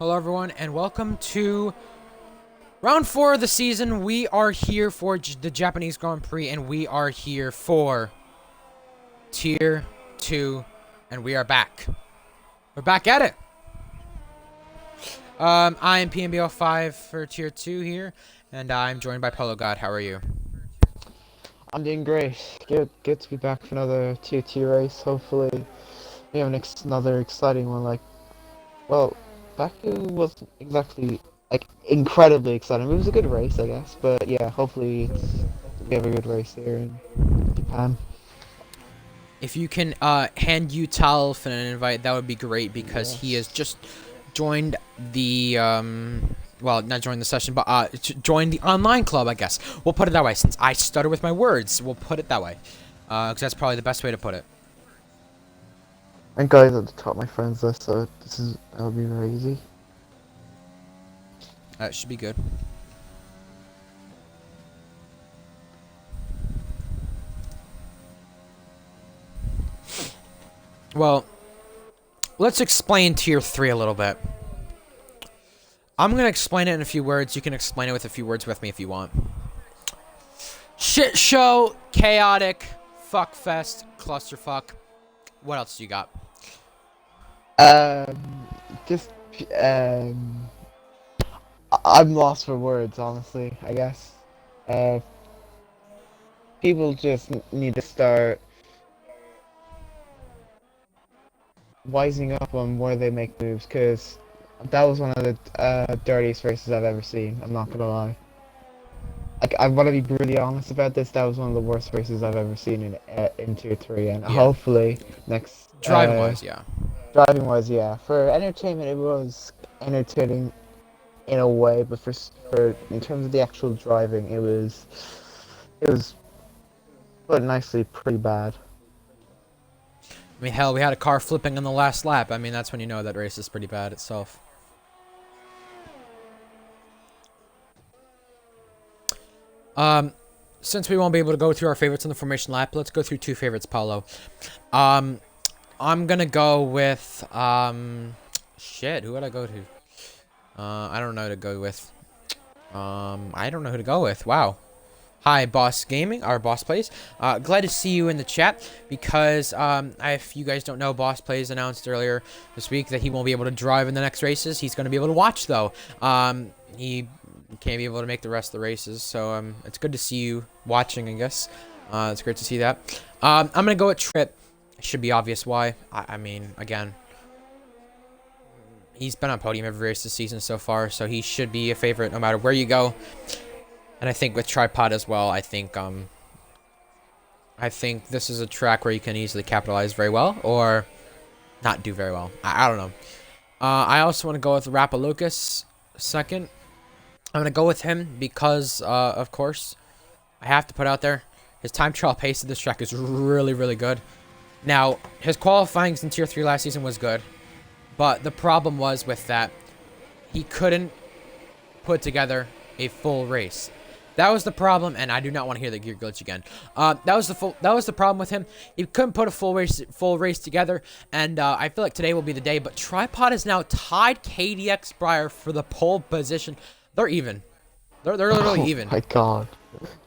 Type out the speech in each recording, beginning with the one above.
Hello, everyone, and welcome to round 4 of the season. We are here for the Japanese Grand Prix, and we are here for Tier 2, and we are back. We're back at it. I am PNBL5 for Tier 2 here, and I'm joined by Polo God. How are you? I'm doing great. Good to be back for another tier 2 race. Hopefully, we have another exciting one. Well, Baku wasn't exactly incredibly exciting. It was a good race, I guess. But yeah, hopefully we have a good race here in Japan. If you can hand you Talf an invite, that would be great because he has Yes. just joined the well, not joined the session, but joined the online club, I guess. We'll put it that way. Since I stutter with my words, we'll put it that way, because that's probably the best way to put it. And guys at the top, my friends list, so that'll be very easy. That should be good. Well, let's explain Tier 3 a little bit. I'm going to explain it in a few words. You can explain it with a few words with me if you want. Shit show, chaotic, fuckfest, clusterfuck. What else do you got? Just I'm lost for words, honestly. I guess. Uh, People just need to start wising up on where they make moves, because that was one of the dirtiest races I've ever seen. I'm not gonna lie. I want to be brutally honest about this. That was one of the worst races I've ever seen in Tier 3, and Yeah. hopefully next Driving wise, yeah. driving wise, yeah. For entertainment, it was entertaining in a way, but for in terms of the actual driving, it was put nicely pretty bad. I mean, hell, we had a car flipping on the last lap. I mean, that's when you know that race is pretty bad itself. Since we won't be able to go through our favorites in the formation lap, let's go through two favorites, Paulo. I'm gonna go with, shit, who would I go to? I don't know who to go with. I don't know who to go with. Wow. Hi, Boss Gaming, our Boss Plays. Glad to see you in the chat because, if you guys don't know, Boss Plays announced earlier this week that he won't be able to drive in the next races. He's going to be able to watch, though. He can't be able to make the rest of the races, so it's good to see you watching, I guess. It's great to see that. I'm going to go with Trip. It should be obvious why. I mean, again, he's been on podium every race this season so far, so he should be a favorite no matter where you go. And I think with Tripod as well, I think this is a track where you can easily capitalize very well or not do very well. I don't know. I also want to go with Rapalocus second. I'm going to go with him because, of course, I have to put out there, his time trial pace of this track is really, really good. Now, his qualifying in Tier 3 last season was good, but the problem was with that, he couldn't put together a full race. That was the problem, and I do not want to hear the gear glitch again. That was the problem with him. He couldn't put a full race together, and I feel like today will be the day. But Tripod has now tied KDX Breyer for the pole position. They're even. They're literally even. Oh my god,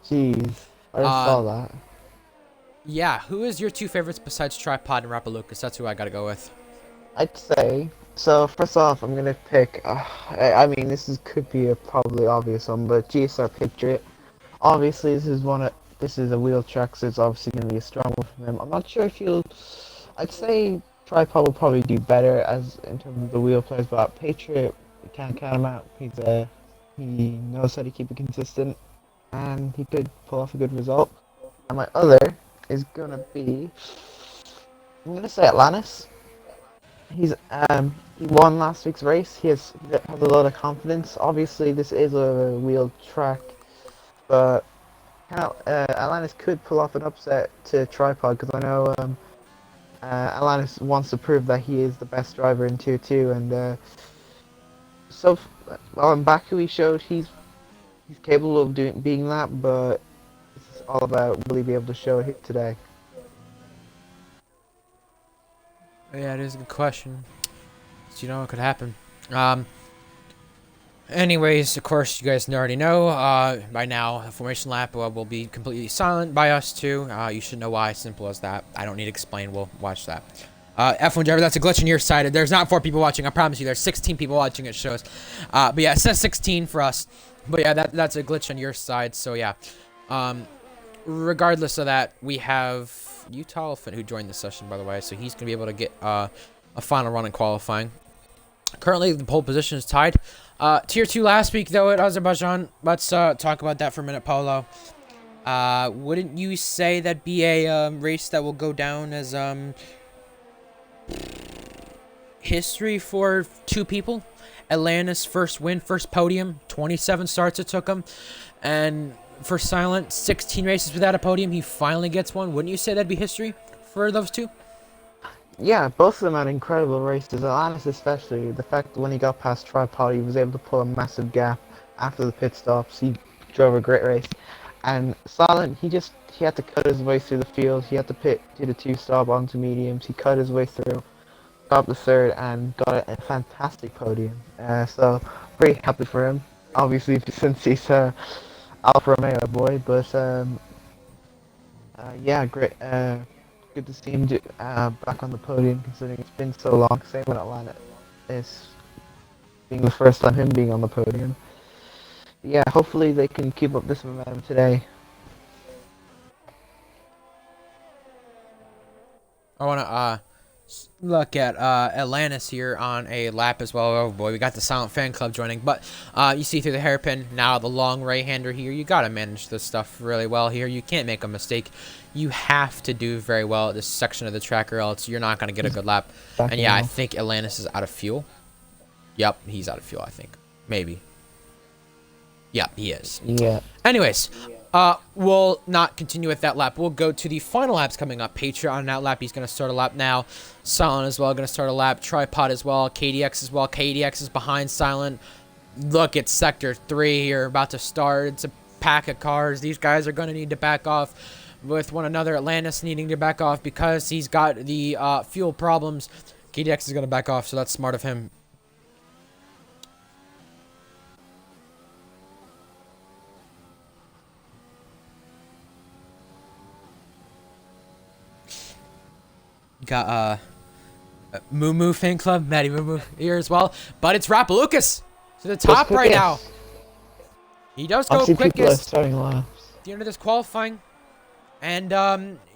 jeez, I just saw that. Yeah, who is your two favorites besides Tripod and Rapalocus? That's who I gotta go with. I'd say so. First off, I'm gonna pick. I mean, could be a probably obvious one, but GSR Patriot. Obviously, this is a wheel track, so it's obviously gonna be a strong one from him. I'm not sure if he'll. I'd say Tripod will probably do better as in terms of the wheel players, but Patriot, you can't count him out. He knows how to keep it consistent, and he could pull off a good result. And my other is gonna be. I'm gonna say Atlantis. He won last week's race. He has a lot of confidence. Obviously, this is a wheel track, but Atlantis could pull off an upset to Tripod, because I know Atlantis wants to prove that he is the best driver in Tier 2, and well, in Baku he showed he's capable of being that, but it's all about will he be able to show it today. Yeah, it is a good question. So you know what could happen. Anyways, of course, you guys already know, by now, the formation lap will be completely silent by us too. You should know why, simple as that. I don't need to explain, we'll watch that. F1 driver, that's a glitch on your side. There's not 4 people watching, I promise you, there's 16 people watching, it shows. But yeah, it says 16 for us. But yeah, that's a glitch on your side, so yeah. Regardless of that, we have Utah Elephant who joined the session, by the way, so he's going to be able to get a final run in qualifying. Currently, the pole position is tied. Tier 2 last week, though, at Azerbaijan. Let's talk about that for a minute, Polo. Wouldn't you say that'd be a race that will go down as history for 2 people? Atlantis' first win, first podium, 27 starts it took him. And for Silent, 16 races without a podium, he finally gets one. Wouldn't you say that'd be history for those 2? Yeah, both of them had incredible races. Alanis especially, the fact that when he got past Tripod, he was able to pull a massive gap after the pit stops. He drove a great race. And Silent, he had to cut his way through the field. He had to pit, did a 2-stop onto mediums. He cut his way through, got the 3rd, and got a fantastic podium. So, pretty happy for him. Obviously, since he's Alfa Romeo boy, but yeah, great. Good to see him back on the podium, considering it's been so long. Same with Atlanta. It's being the first time him being on the podium. Yeah, hopefully they can keep up this momentum today. I want to look at Atlantis here on a lap as well. Oh boy, we got the Silent Fan Club joining. But you see through the hairpin, now the long right-hander here. You got to manage this stuff really well here. You can't make a mistake. You have to do very well at this section of the track or else you're not going to get a good lap. And yeah, I think Atlantis is out of fuel. Yep, he's out of fuel, I think. Maybe. Yep, he is. Yeah. Anyways, we'll not continue with that lap. We'll go to the final laps coming up. Patriot on that lap. He's going to start a lap now. Silent as well. Going to start a lap. Tripod as well. KDX as well. KDX is behind Silent. Look, it's Sector 3 here. About to start. It's a pack of cars. These guys are going to need to back off with one another. Atlantis needing to back off because he's got the fuel problems. KDX is going to back off, so that's smart of him. Got Moo Moo fan club, Maddie Moo Moo here as well, but it's Rappalucas to the top right now. He does go quickest at the end of this qualifying, and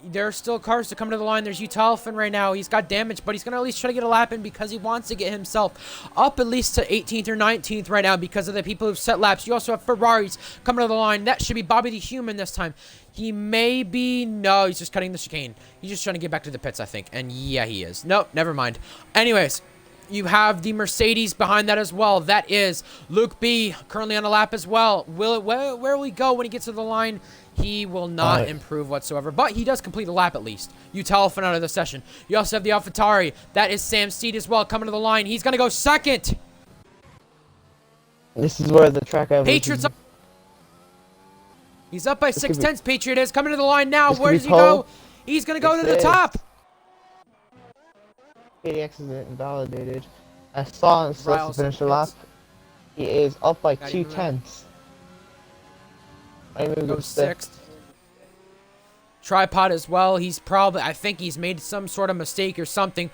there are still cars to come to the line. There's Utah Elephant right now. He's got damage, but he's gonna at least try to get a lap in because he wants to get himself up at least to 18th or 19th right now because of the people who've set laps. You also have Ferraris coming to the line. That should be Bobby the Human this time. He may be... No, he's just cutting the chicane. He's just trying to get back to the pits, I think. And yeah, he is. Nope, never mind. Anyways, you have the Mercedes behind that as well. That is Luke B. currently on a lap as well. Where will he go when he gets to the line? He will not improve whatsoever. But he does complete the lap at least. Utah Elephant out of the session. You also have the AlphaTauri. That is Sam Steed as well coming to the line. He's going to go second. This is where the track Patriots up. He's up by 6/10. Patriot is coming to the line now. Where does he go? He's going to go to the top. KDX is invalidated. I saw him supposed to finish the lap. He is up by 2/10. I moved 6th. Tripod as well. He's probably, I think he's made some sort of mistake or something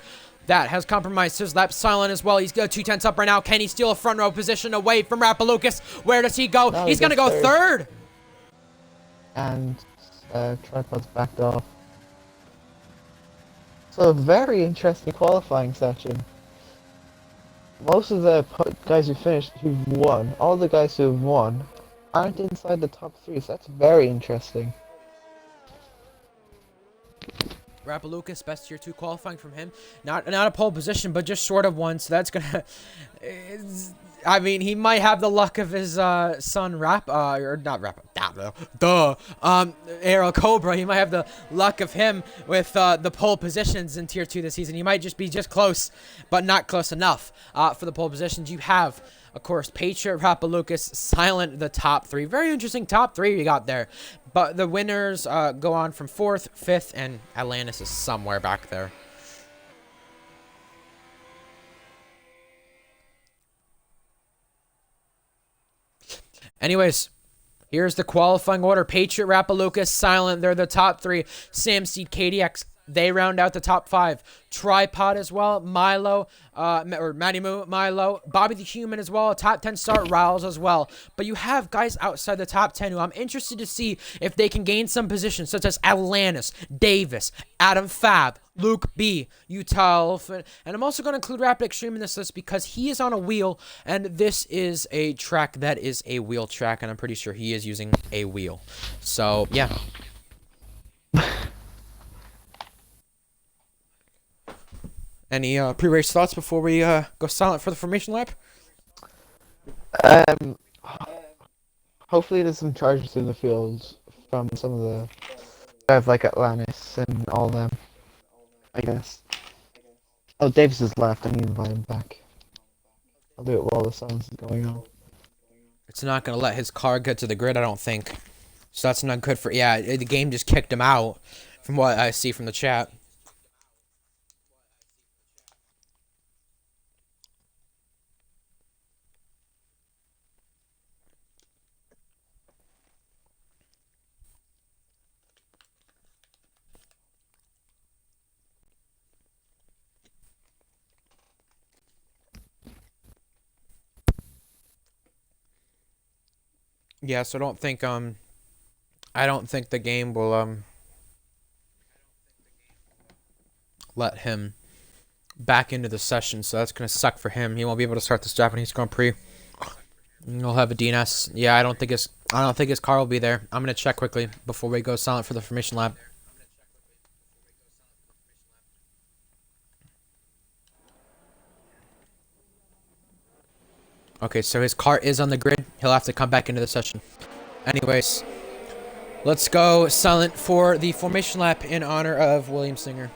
that has compromised his lap. Silent as well. He's got 2/10 up right now. Can he steal a front row position away from Rappalucas? Where does he go? No, he's going to go third. And Tripod's backed off. So a very interesting qualifying session. Most of the guys who've won, all the guys who've won, aren't inside the top 3, so that's very interesting. Rappalucas, best tier 2 qualifying from him. Not a pole position, but just short of one, so that's gonna... I mean, he might have the luck of his son, ARL Cobra. He might have the luck of him with the pole positions in tier 2 this season. He might just be close, but not close enough for the pole positions. You have, of course, Patriot, Rappalucas, Silent, the top 3. Very interesting top 3 you got there. But the winners go on from 4th, 5th, and Atlantis is somewhere back there. Anyways, here's the qualifying order. Patriot, Rappalucas, Silent. They're the top 3. Sam Seed, KDX. They round out the top 5. Tripod as well. Milo, or Matty Moo, Milo. Bobby the Human as well. Top 10 start. Riles as well. But you have guys outside the top 10 who I'm interested to see if they can gain some positions, such as Atlantis, Davis, Adam Fab, Luke B, Utah Elephant. And I'm also going to include Rapid Extreme in this list because he is on a wheel, and this is a track that is a wheel track, and I'm pretty sure he is using a wheel. So, yeah. Any pre-race thoughts before we go silent for the formation lap? Hopefully there's some charges in the field from some of the guys like Atlantis and all them, I guess. Oh, Davis is left. I need to invite him back. I'll do it while the silence is going on. It's not going to let his car get to the grid, I don't think. So that's not good for... Yeah, the game just kicked him out from what I see from the chat. Yeah, so I don't think the game will let him back into the session, so that's gonna suck for him. He won't be able to start this Japanese Grand Prix. He'll have a DNS. Yeah, I don't think his car will be there. I'm gonna check quickly before we go silent for the formation lap. Okay, so his car is on the grid. He'll have to come back into the session. Anyways, let's go silent for the formation lap in honor of William Singer.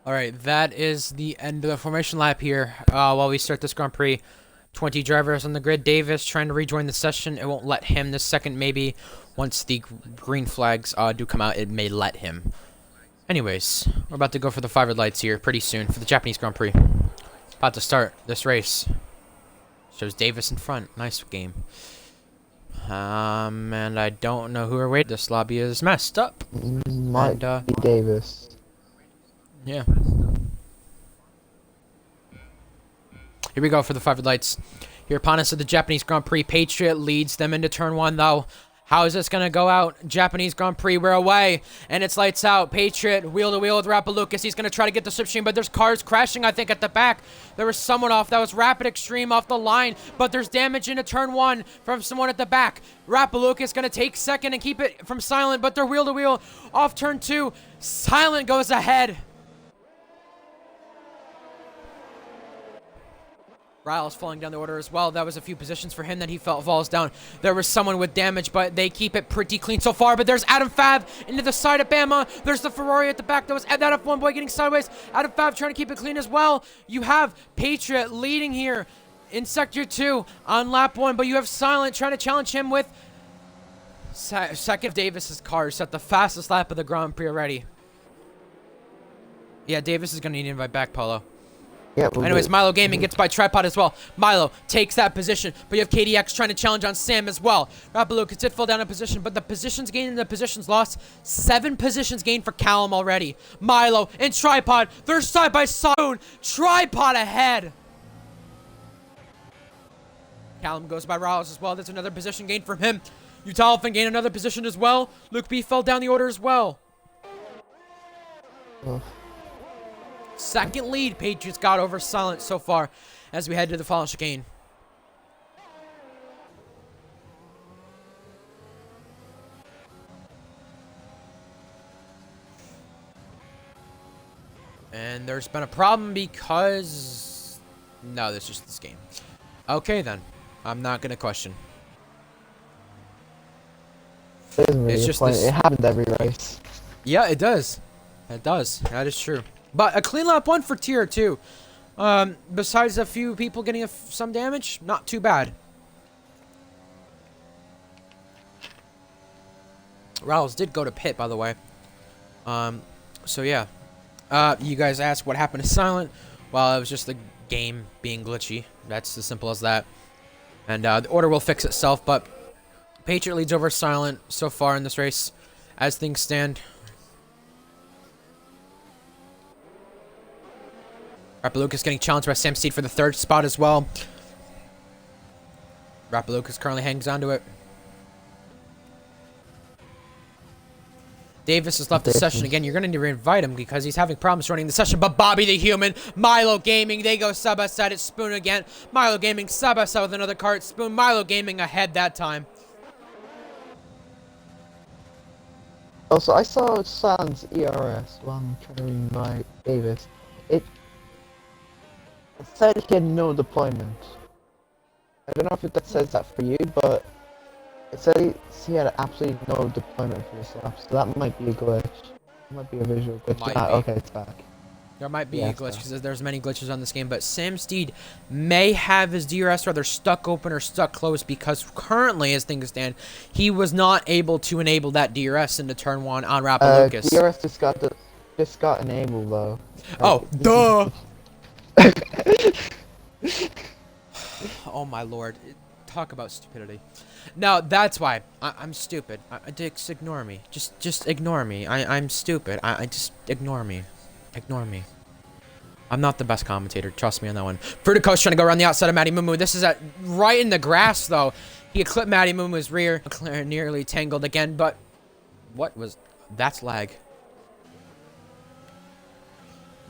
Alright, that is the end of the formation lap here. While we start this Grand Prix, 20 drivers on the grid. Davis trying to rejoin the session. It won't let him this second, maybe. Once the green flags do come out, it may let him. Anyways, we're about to go for the 5 red lights here pretty soon for the Japanese Grand Prix. About to start this race. Shows Davis in front. Nice game. And I don't know who we're waiting. This lobby is messed up. Might be Davis. Yeah. Here we go for the 5 red lights. Here upon us at the Japanese Grand Prix. Patriot leads them into turn 1, though. How is this going to go out? Japanese Grand Prix, we're away. And it's lights out. Patriot, wheel to wheel with Rapalucas. He's going to try to get the slipstream, but there's cars crashing, I think, at the back. There was someone off. That was Rapid Extreme off the line, but there's damage into turn 1 from someone at the back. Rapalucas going to take second and keep it from Silent, but they're wheel to wheel off turn 2. Silent goes ahead. Riles falling down the order as well. That was a few positions for him that he falls down. There was someone with damage, but they keep it pretty clean so far. But there's Adam Fav into the side of Bama. There's the Ferrari at the back. That was that F1 boy getting sideways. Adam Fav trying to keep it clean as well. You have Patriot leading here in Sector 2 on lap 1, but you have Silent trying to challenge him with second. Davis's car set the fastest lap of the Grand Prix already. Yeah, Davis is going to need to invite back, Polo. Yeah, anyways, Milo Gaming gets by Tripod as well. Milo takes that position, but you have KDX trying to challenge on Sam as well. Rapalucas did fall down in position, but the positions gained and the positions lost. 7 positions gained for Callum already. Milo and Tripod, they're side by side. Tripod ahead. Callum goes by Riles as well. There's another position gained from him. Utalfin gained another position as well. Luke B fell down the order as well. Oh. Second lead Patriots got over Silent so far as we head to the final chicane. And there's been a problem because... No, that's just this game. Okay, then. I'm not going to question. It's just this... It happens every race. Yeah, it does. It does. That is true. But a clean lap 1 for tier 2. Besides a few people getting some damage, not too bad. Riles did go to pit, by the way. So yeah. You guys asked what happened to Silent. Well, it was just the game being glitchy. That's as simple as that. And the order will fix itself, but Patriot leads over Silent so far in this race as things stand. Rapalucas getting challenged by Sam Steed for the 3rd spot as well. Rapalucas currently hangs onto it. Davis has left the session again. You're going to need to reinvite him because he's having problems running the session. But Bobby the Human, Milo Gaming, they go side by side. It's Spoon again. Milo Gaming side by side with another car. It's Spoon. Milo Gaming ahead that time. Also, I saw Sans ERS while I'm trying to reinvite Davis. It said he had no deployment. I don't know if that says that for you, but it said he had absolutely no deployment for this lap, so that might be a glitch. It might be a visual glitch. Okay, it's back. There might be a glitch because there's many glitches on this game, but Sam Steed may have his DRS rather stuck open or stuck closed because currently, as things stand, he was not able to enable that DRS into turn 1 on Rapalucas. DRS just got enabled though. Oh, duh! Oh my lord. Talk about stupidity. No, that's why. I'm stupid. Just ignore me. Just ignore me. I'm stupid. I just ignore me. Ignore me. I'm not the best commentator. Trust me on that one. Frutico's trying to go around the outside of Matty Mumu. This is right in the grass, though. He clipped Matty Mumu's rear. Nearly tangled again, but... What was... That's lag.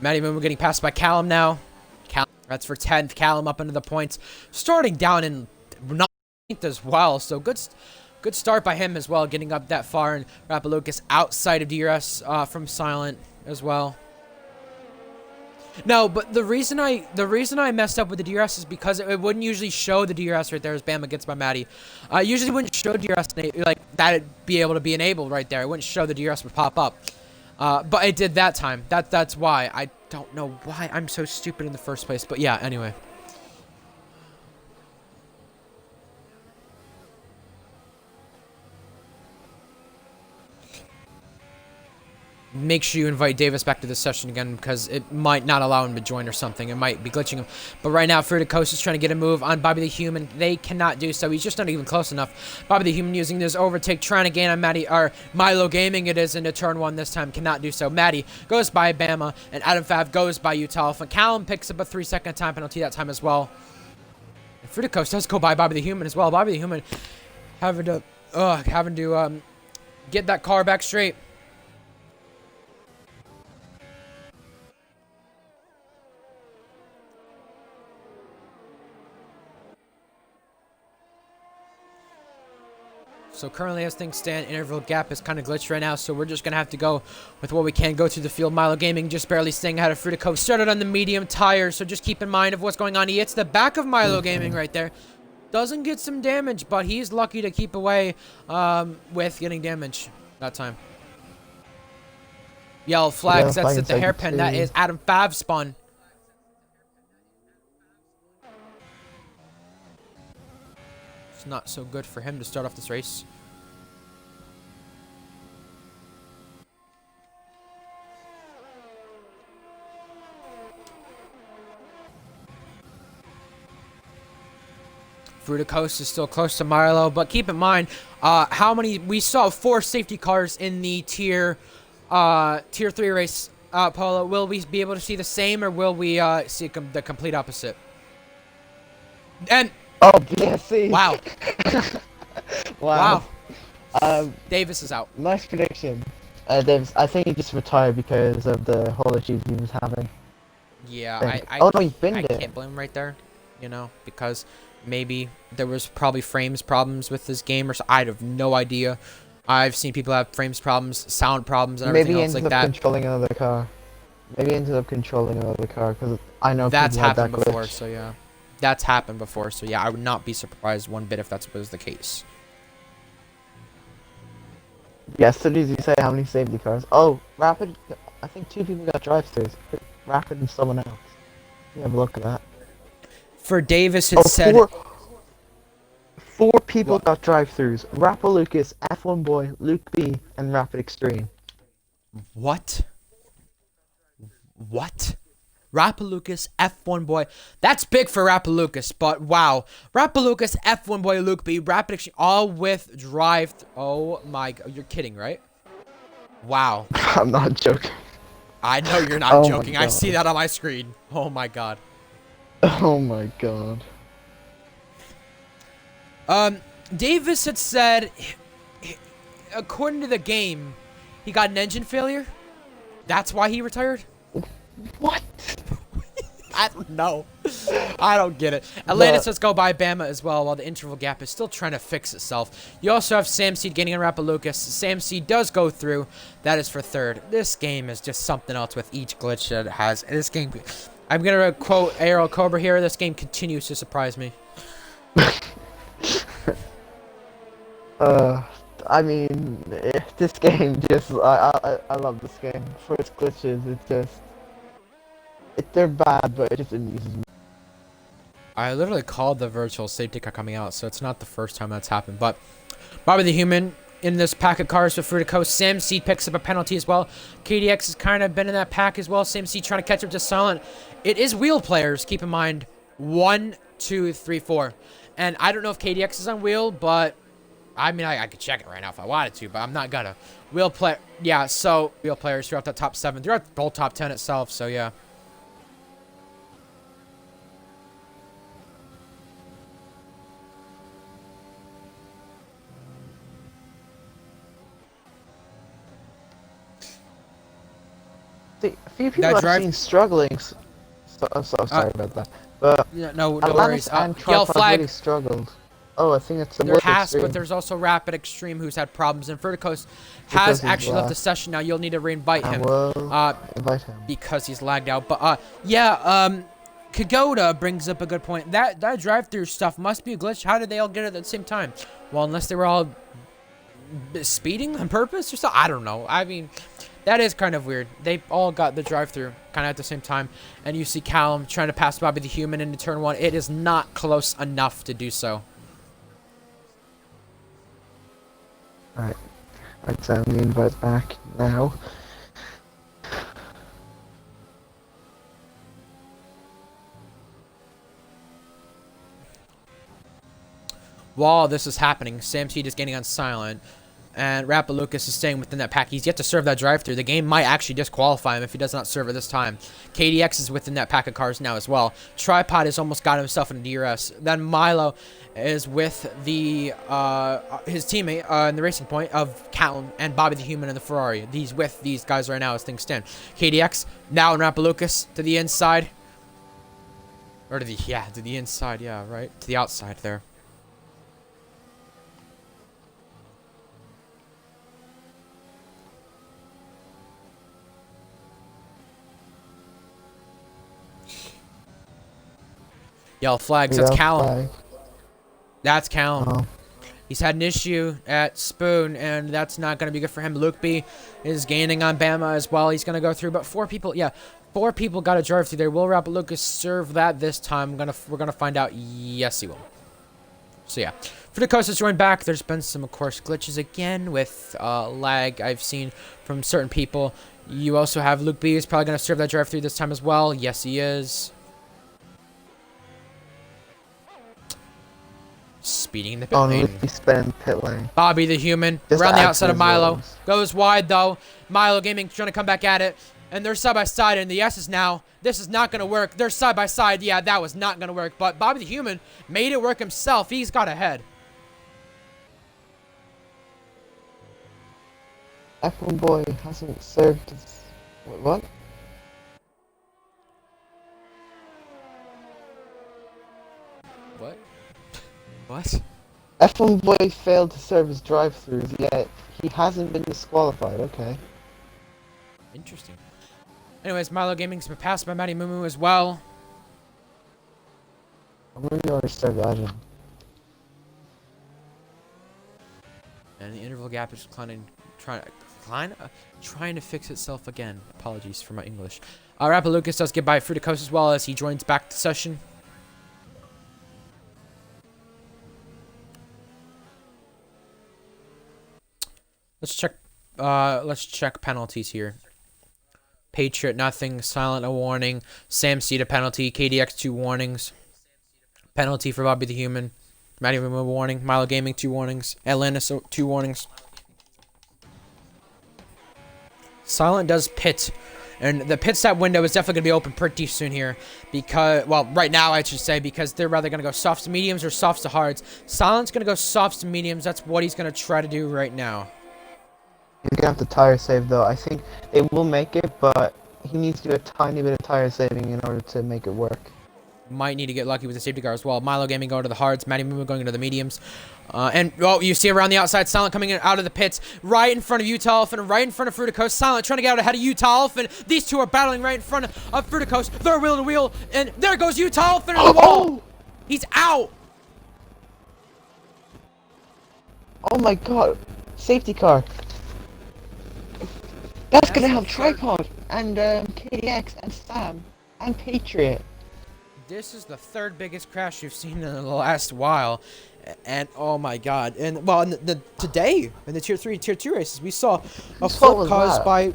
Matty Mumu getting passed by Callum now. That's for 10th. Callum up into the points. Starting down in 9th as well. So good start by him as well. Getting up that far. And Rapalucas outside of DRS from Silent as well. No, but the reason I messed up with the DRS is because it wouldn't usually show the DRS right there as Bama gets by Matty. Usually wouldn't show DRS like that'd be able to be enabled right there. It wouldn't show the DRS would pop up. But it did that time. That's why. I don't know why I'm so stupid in the first place. But yeah, anyway. Make sure you invite Davis back to this session again because it might not allow him to join or something. It might be glitching him. But right now, Fruticos is trying to get a move on Bobby the Human. They cannot do so. He's just not even close enough. Bobby the Human using this overtake, trying to gain on Milo Gaming. It is into turn 1 this time. Cannot do so. Matty goes by Bama, and Adam Fav goes by Utalf. And Callum picks up a 3-second time penalty that time as well. And Fruticos does go by Bobby the Human as well. Bobby the Human having to Ugh, having to get that car back straight. So currently as things stand, interval gap is kind of glitched right now, so we're just going to have to go with what we can. Go to the field. Milo Gaming just barely staying ahead of Fruitico. Started on the medium tire, so just keep in mind of what's going on. He hits the back of Milo Gaming right there. Doesn't get some damage, but he's lucky to keep away with getting damage that time. Yellow flags, that's at the hairpin. That is Adam Fav spun. It's not so good for him to start off this race. Fruticos is still close to Milo, but keep in mind how many we saw 4 safety cars in the tier 3 race. Paulo, will we be able to see the same, or will we see the complete opposite? And oh, BSC. Wow. Wow. Davis is out. Nice prediction. Davis, I think he just retired because of the whole issues he was having. Yeah, oh no, he's been I there. can't blame him right there, you know, because maybe there was probably frames problems with this game, or so. I have no idea. I've seen people have frames problems, sound problems, and everything else like that. Maybe ended up controlling another car. Maybe ended up controlling another car, because I know that's people had happened that before. glitch. So yeah, that's happened before. So yeah, I would not be surprised one bit if that was the case. Yesterday, did you say how many safety cars? Oh, Rapid. I think 2 people got drive-throughs. Rapid and someone else. You have a look at that. For Davis, it said 4 people got drive-throughs. Rapper Lucas, F1 Boy, Luke B, and Rapid Extreme. What? What? Rapalucas, F1 Boy. That's big for Rapalucas, but wow. Rapalucas, F1 Boy, Luke B, Rapid Extreme, all with drive. Oh my god. You're kidding, right? Wow. I'm not joking. I know you're not joking. I see that on my screen. Oh my god. Oh my god. Davis had said, according to the game, he got an engine failure. That's why he retired? What? I don't know. I don't get it. Atlantis let's go by Bama as well, while the interval gap is still trying to fix itself. You also have Sam Seed getting on Rapalucas. Sam Seed does go through. That is for 3rd. This game is just something else with each glitch that it has. This game, I'm going to quote ARL Cobra here. This game continues to surprise me. I mean, this game just, I love this game. For its glitches, it's just, they're bad, but it just amuses me. I literally called the virtual safety car coming out, so it's not the first time that's happened. But Bobby the Human in this pack of cars with Fruitico. Sam Seed picks up a penalty as well. KDX has kind of been in that pack as well. Sam Seed trying to catch up to Silent. It is wheel players, keep in mind. 1, 2, 3, 4. And I don't know if KDX is on wheel, but I mean, I could check it right now if I wanted to, but I'm not gonna. Wheel play, yeah, so wheel players throughout the top 7, throughout the whole top 10 itself, so yeah. A few people I've seen struggling. I'm so sorry about that. But yeah, no worries. worries. Yellow flag. Really struggled. Oh, I think it's the There has, but there's also Rapid Extreme who's had problems, and Verticos has actually left the session now. You'll need to re-invite him. Invite him because he's lagged out. But yeah, Kagoda brings up a good point. That drive-through stuff must be a glitch. How did they all get it at the same time? Well, unless they were all speeding on purpose or something. I don't know. I mean, that is kind of weird. They all got the drive-through kind of at the same time, and you see Callum trying to pass Bobby the Human into turn 1. It is not close enough to do so. Alright, send the invite back now. While this is happening, Sam Seed is getting on silent. and Rappalucas is staying within that pack. He's yet to serve that drive-through. The game might actually disqualify him if he does not serve it this time. KDX is within that pack of cars now as well. Tripod has almost got himself into DRS. Then Milo is with the his teammate in the Racing Point of Callum and Bobby the Human in the Ferrari. He's with these guys right now as things stand. KDX now in Rappalucas to the inside. Or to the inside, yeah, right? To the outside there. Yellow flags, that's Callum. That's Callum. Oh. He's had an issue at Spoon, and that's not going to be good for him. Luke B is gaining on Bama as well. He's going to go through, but four people got to drive through there. Will Rappalucas serve that this time? We're gonna find out. Yes, he will. So yeah, for the coast has joined back. There's been some, of course, glitches again with lag I've seen from certain people. You also have Luke B is probably going to serve that drive through this time as well. Yes, he is. Speeding in the pit lane. Bobby the Human Just around the outside of Milo. Rose. Goes wide though. Milo Gaming trying to come back at it. And they're side by side in the S's now. This is not going to work. They're side by side. Yeah, that was not going to work. But Bobby the Human made it work himself. He's got ahead. F1 boy hasn't served his... What? What? What? F1 boy failed to serve his drive-thrus, yet he hasn't been disqualified. Okay. Interesting. Anyways, Milo Gaming's been passed by Matty Mumu as well. I'm really already served Ajin. And the interval gap is trying to fix itself again. Apologies for my English. Rappalucas does get by Fruticos as well as he joins back the session. Let's check penalties here. Patriot, nothing. Silent, a warning. Sam Seed, a penalty. KDX, 2 warnings. Penalty for Bobby the Human. Matty Mumu, a warning. Milo Gaming, 2 warnings. Atlantis, 2 warnings. Silent does pit. And the pit stop window is definitely going to be open pretty soon here. Because, well, right now I should say, because they're rather going to go softs to mediums or softs to hards. Silent's going to go softs to mediums. That's what he's going to try to do right now. He's gonna have to tire save though. I think they will make it, but he needs to do a tiny bit of tire saving in order to make it work. Might need to get lucky with the safety car as well. Milo Gaming going to the hards. Matty Mumu going into the mediums. And, oh, you see around the outside, Silent coming in out of the pits. Right in front of Utah Elephant, right in front of Fruticos. Silent trying to get out ahead of Utah Elephant. These two are battling right in front of Fruticos. They're wheel to wheel. And there goes Utah Elephant in the wall. He's out. Oh my god. Safety car. That's gonna help Tripod and KDX and Sam and Patriot. This is the 3rd biggest crash you've seen in the last while, and oh my god! And well, today in the tier 3, tier 2 races, we saw a flip caused by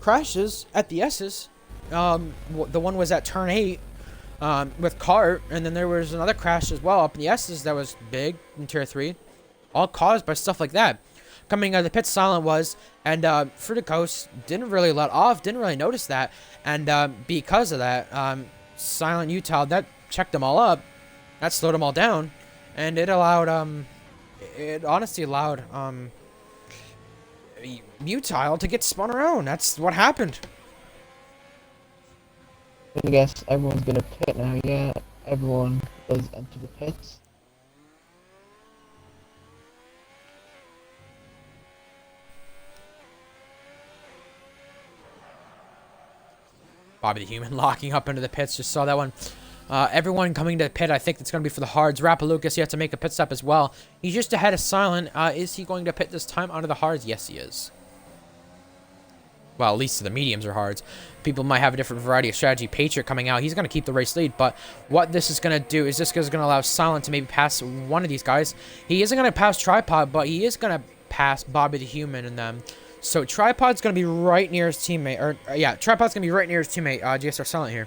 crashes at the S's. The one was at turn 8 with Cart, and then there was another crash as well up in the S's that was big in tier 3, all caused by stuff like that. Coming out of the pit, Silent was, and Fruticos didn't really let off, didn't really notice that, and because of that, Silent Utah, that checked them all up, that slowed them all down, and it allowed, it honestly allowed, Utah to get spun around. That's what happened. I guess everyone's gonna pit now, yeah, everyone does enter the pits. Bobby the Human locking up into the pits. Just saw that one. Everyone coming to the pit. I think it's going to be for the hards. Rappalucas, you have to make a pit stop as well. He's just ahead of Silent. Is he going to pit this time onto the hards? Yes, he is. Well, at least the mediums or hards. People might have a different variety of strategy. Patriot coming out. He's going to keep the race lead. But what this is going to do is this is going to allow Silent to maybe pass one of these guys. He isn't going to pass Tripod, but he is going to pass Bobby the Human and them. So Tripod's going to be right near his teammate. Or, yeah, Tripod's going to be right near his teammate, GSR Silent here.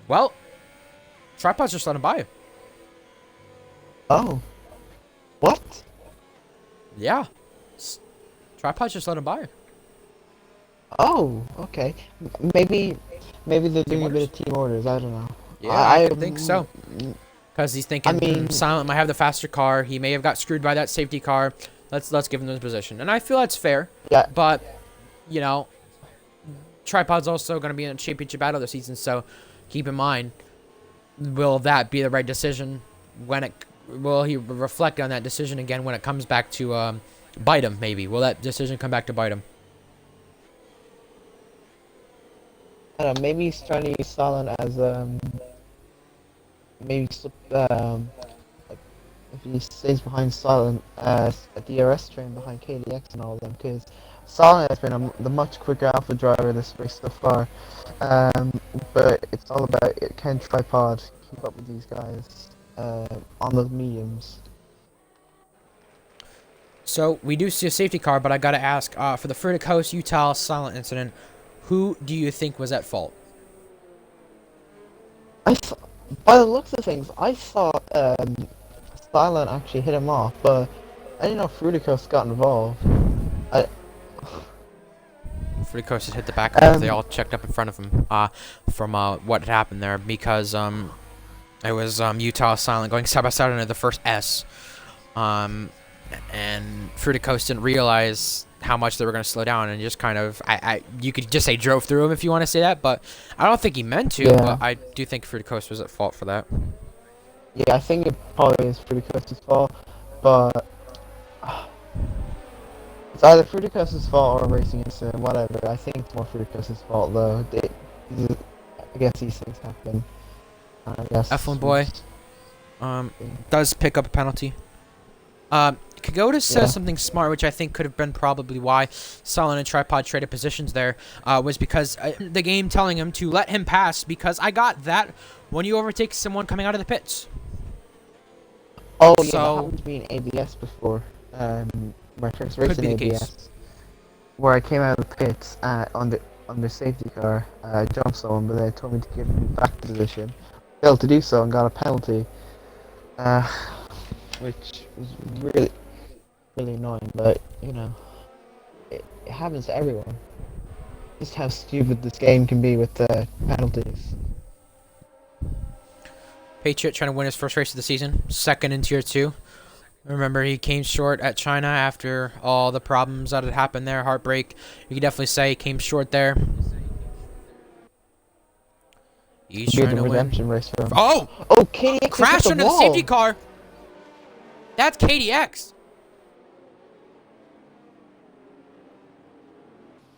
Well, Tripod's just let him by. Oh. What? Yeah. Tripod just let him by. Oh, okay. Maybe they're Team doing a bit orders? of team orders. I don't know. Yeah, I could think so. Because he's I thinking, mean, Silent might have the faster car. He may have got screwed by that safety car. Let's give him this position. And I feel that's fair. yeah, But, you know, Tripod's also going to be in a championship battle this season. So keep in mind, will that be the right decision when it... Will he reflect on that decision again when it comes back to bite him, maybe? Will that decision come back to bite him? I don't know, maybe he's trying to use Silent as maybe like if he stays behind Silent as a DRS train behind KDX and all of them, because Silent has been the much quicker alpha driver this race so far. But it's all about can Tripod keep up with these guys on those mediums. So we do see a safety car, but I got to ask, for the Fruita Coast Utah Silent incident, who do you think was at fault? By the looks of things, I thought Silent actually hit him off, but I didn't know Fruticos got involved. Fruita Coast had hit the back of them. They all checked up in front of him from what had happened there, because it was Utah Silent going side by side under the first S. And Fruita Coast didn't realize how much they were going to slow down and just kind of, you could just say drove through him if you want to say that, but I don't think he meant to, but I do think Fruita Coast was at fault for that. Yeah, I think it probably is Fruticos' fault, but it's either Fruticos' fault or a racing incident, whatever. I think it's more Fruticos' fault though. I guess these things happen. I guess. F1 boy does pick up a penalty. Kagoda says something smart, which I think could have been probably why Silent and Tripod traded positions there, was because the game telling him to let him pass, because I got that when you overtake someone coming out of the pits. Oh, yeah, that happened to me in ABS before. My first race in ABS. Where I came out of the pits on the safety car, jumped someone, but they told me to give me back position. Failed to do so and got a penalty. Which was really annoying, but you know, it happens to everyone. Just how stupid this game can be with the penalties. Patriot trying to win his first race of the season, second in Tier 2. Remember, he came short at China after all the problems that had happened there, heartbreak. You could definitely say he came short there. He's trying to redemption win. Race for him. Oh! Oh, KDX crashed under the safety car! That's KDX!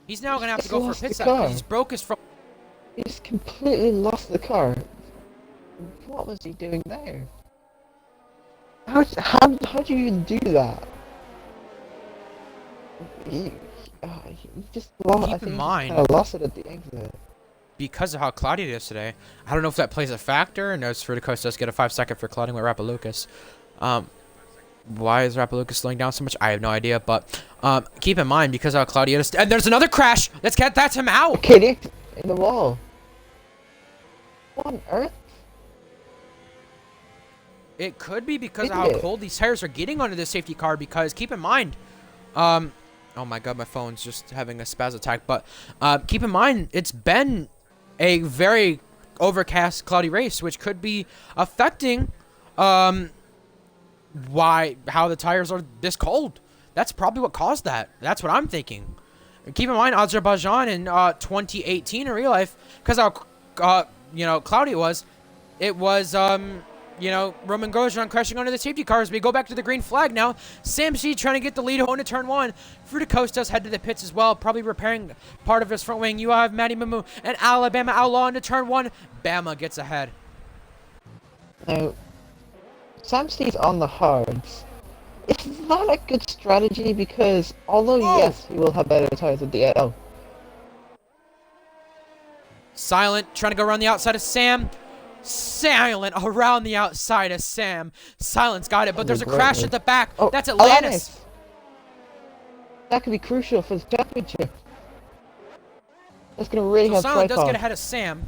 He's now going to have to go for a pit stop because he's broke his front. He just completely lost the car. What was he doing there? How do you even do that? He just lost. Keep in mind, I lost it at the exit. Because of how cloudy it is today, I don't know if that plays a factor. And notice Fruita Coast does get a 5-second for clouding with Rappalucas. Why is Rappalucas slowing down so much? I have no idea. But keep in mind, because of how cloudy it is, and there's another crash. That's him out. Okay, in the wall. What on earth? It could be because of how cold these tires are getting under the safety car. Because keep in mind, oh my god, my phone's just having a spaz attack. But keep in mind, it's been a very overcast, cloudy race, which could be affecting how the tires are this cold. That's probably what caused that. That's what I'm thinking. And keep in mind, Azerbaijan in 2018 in real life, because how cloudy it was Roman Grosjean crashing under the safety cars. We go back to the green flag now. Sam C trying to get the lead into turn 1. Fruita Coast does head to the pits as well, probably repairing part of his front wing. You have Matty Mamu and Alabama Outlaw into turn 1. Bama gets ahead. Now, Sam C's on the hards. It's not a good strategy because, although yes, he will have better tires at the end. Oh. Silent trying to go around the outside of Sam. Silent around the outside of Sam. Silent's got it, but there's a crash at the back. Oh, that's Atlantis. That could be crucial for the championship. That's gonna really help. Silent does get ahead of Sam.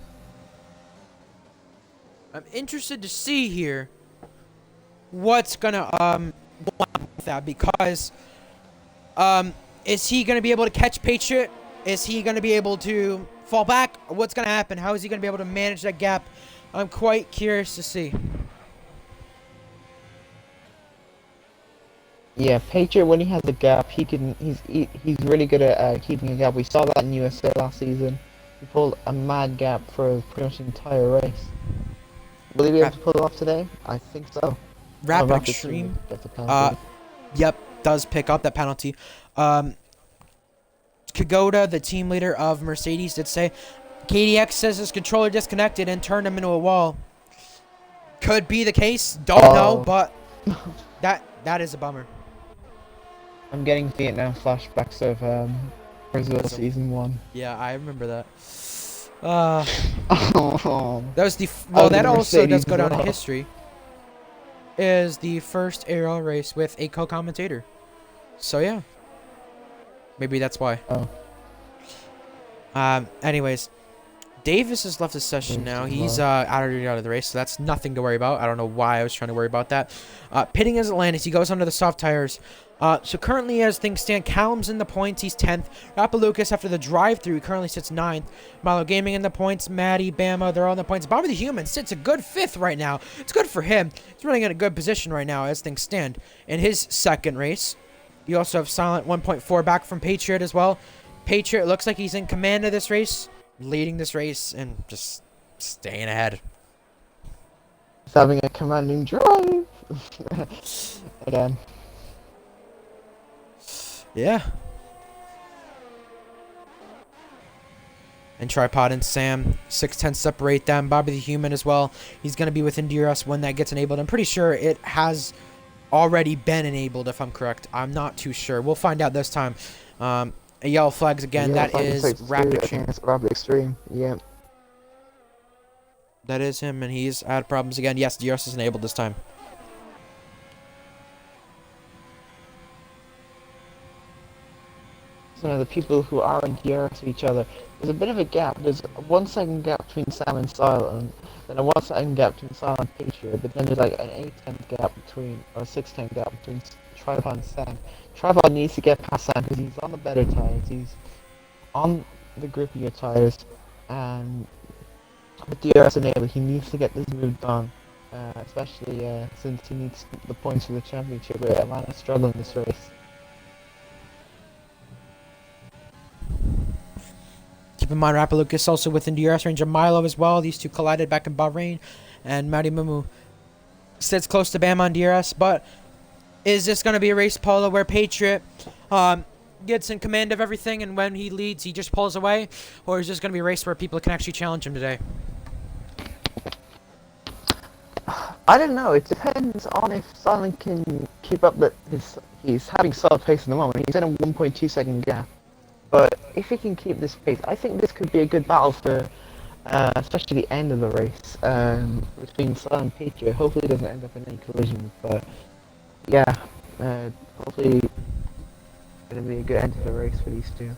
I'm interested to see here what's gonna with that, because Is he going to be able to catch Patriot? Is he going to be able to fall back? What's going to happen? How is he going to be able to manage that gap? I'm quite curious to see. Yeah, Patriot, when he has a gap, he's really good at keeping a gap. We saw that in USA last season. He pulled a mad gap for pretty much the entire race. Will he be able to pull it off today? I think so. Rapid Extreme. Yep, does pick up that penalty. Kagoda, the team leader of Mercedes, did say KDX says his controller disconnected and turned him into a wall. Could be the case. Don't know, but that is a bummer. I'm getting Vietnam flashbacks of Brazil season 1. Yeah, I remember that. Oh, that was that also Mercedes does go down well. in history. Is the first ARL race with a co-commentator. So yeah. Maybe that's why. Oh. Anyways, Davis has left the session now. He's out of the race, so that's nothing to worry about. I don't know why I was trying to worry about that. Pitting as Atlantis, he goes under the soft tires. So currently, as things stand, Callum's in the points. He's 10th. Rapalucas, after the drive-through, he currently sits 9th. Milo Gaming in the points. Maddie, Bama, they're all in the points. Bobby the Human sits a good 5th right now. It's good for him. He's running in a good position right now as things stand. In his second race, you also have Silent 1.4 back from Patriot as well. Patriot looks like he's in command of this race, leading this race, and just staying ahead. He's having a commanding drive. Again. Yeah. And Tripod and Sam, 6'10" separate them. Bobby the Human as well. He's going to be within DRS when that gets enabled. I'm pretty sure it has already been enabled, if I'm correct. I'm not too sure. We'll find out this time. A yellow flags again. That is Rapid Extreme. Rapid Extreme, yeah. That is him, and he's had problems again. Yes, DRS is enabled this time. So the people who are in DRS to each other, there's a bit of a gap. There's a 1 second gap between Sam and Silent, then a 1 second gap between Silent and Patriot, but then there's like an 8-10 gap between, or a 6-10 gap between Tripod and Sam. Tripod needs to get past Sam because he's on the better tires, he's on the grippier tires, and with DRS enabled, he needs to get this move done, especially since he needs the points for the championship, where Atlanta's struggling this race. Keep in mind, Rapalucas also within DRS range of Milo as well. These two collided back in Bahrain, and Maddie Mumu sits close to Bam on DRS. But is this going to be a race, Paula, where Patriot gets in command of everything, and when he leads, he just pulls away? Or is this going to be a race where people can actually challenge him today? I don't know. It depends on if Silent can keep up he's having solid pace at the moment. He's in a 1.2 second gap. But if he can keep this pace, I think this could be a good battle for, especially the end of the race, between Silent and Patriot. Hopefully it doesn't end up in any collisions, but yeah, hopefully it'll be a good end to the race for these two.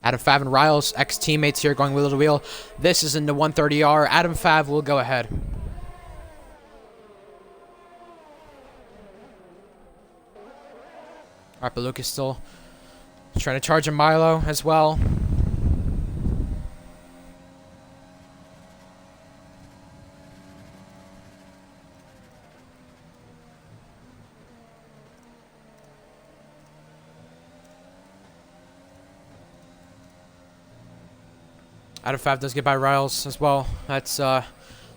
Adam Fav and Riles, ex-teammates here, going wheel to wheel. This is in the 130R. Adam Fav will go ahead. Rapalucas still trying to charge a Milo as well. Out of 5 does get by Riles as well. That's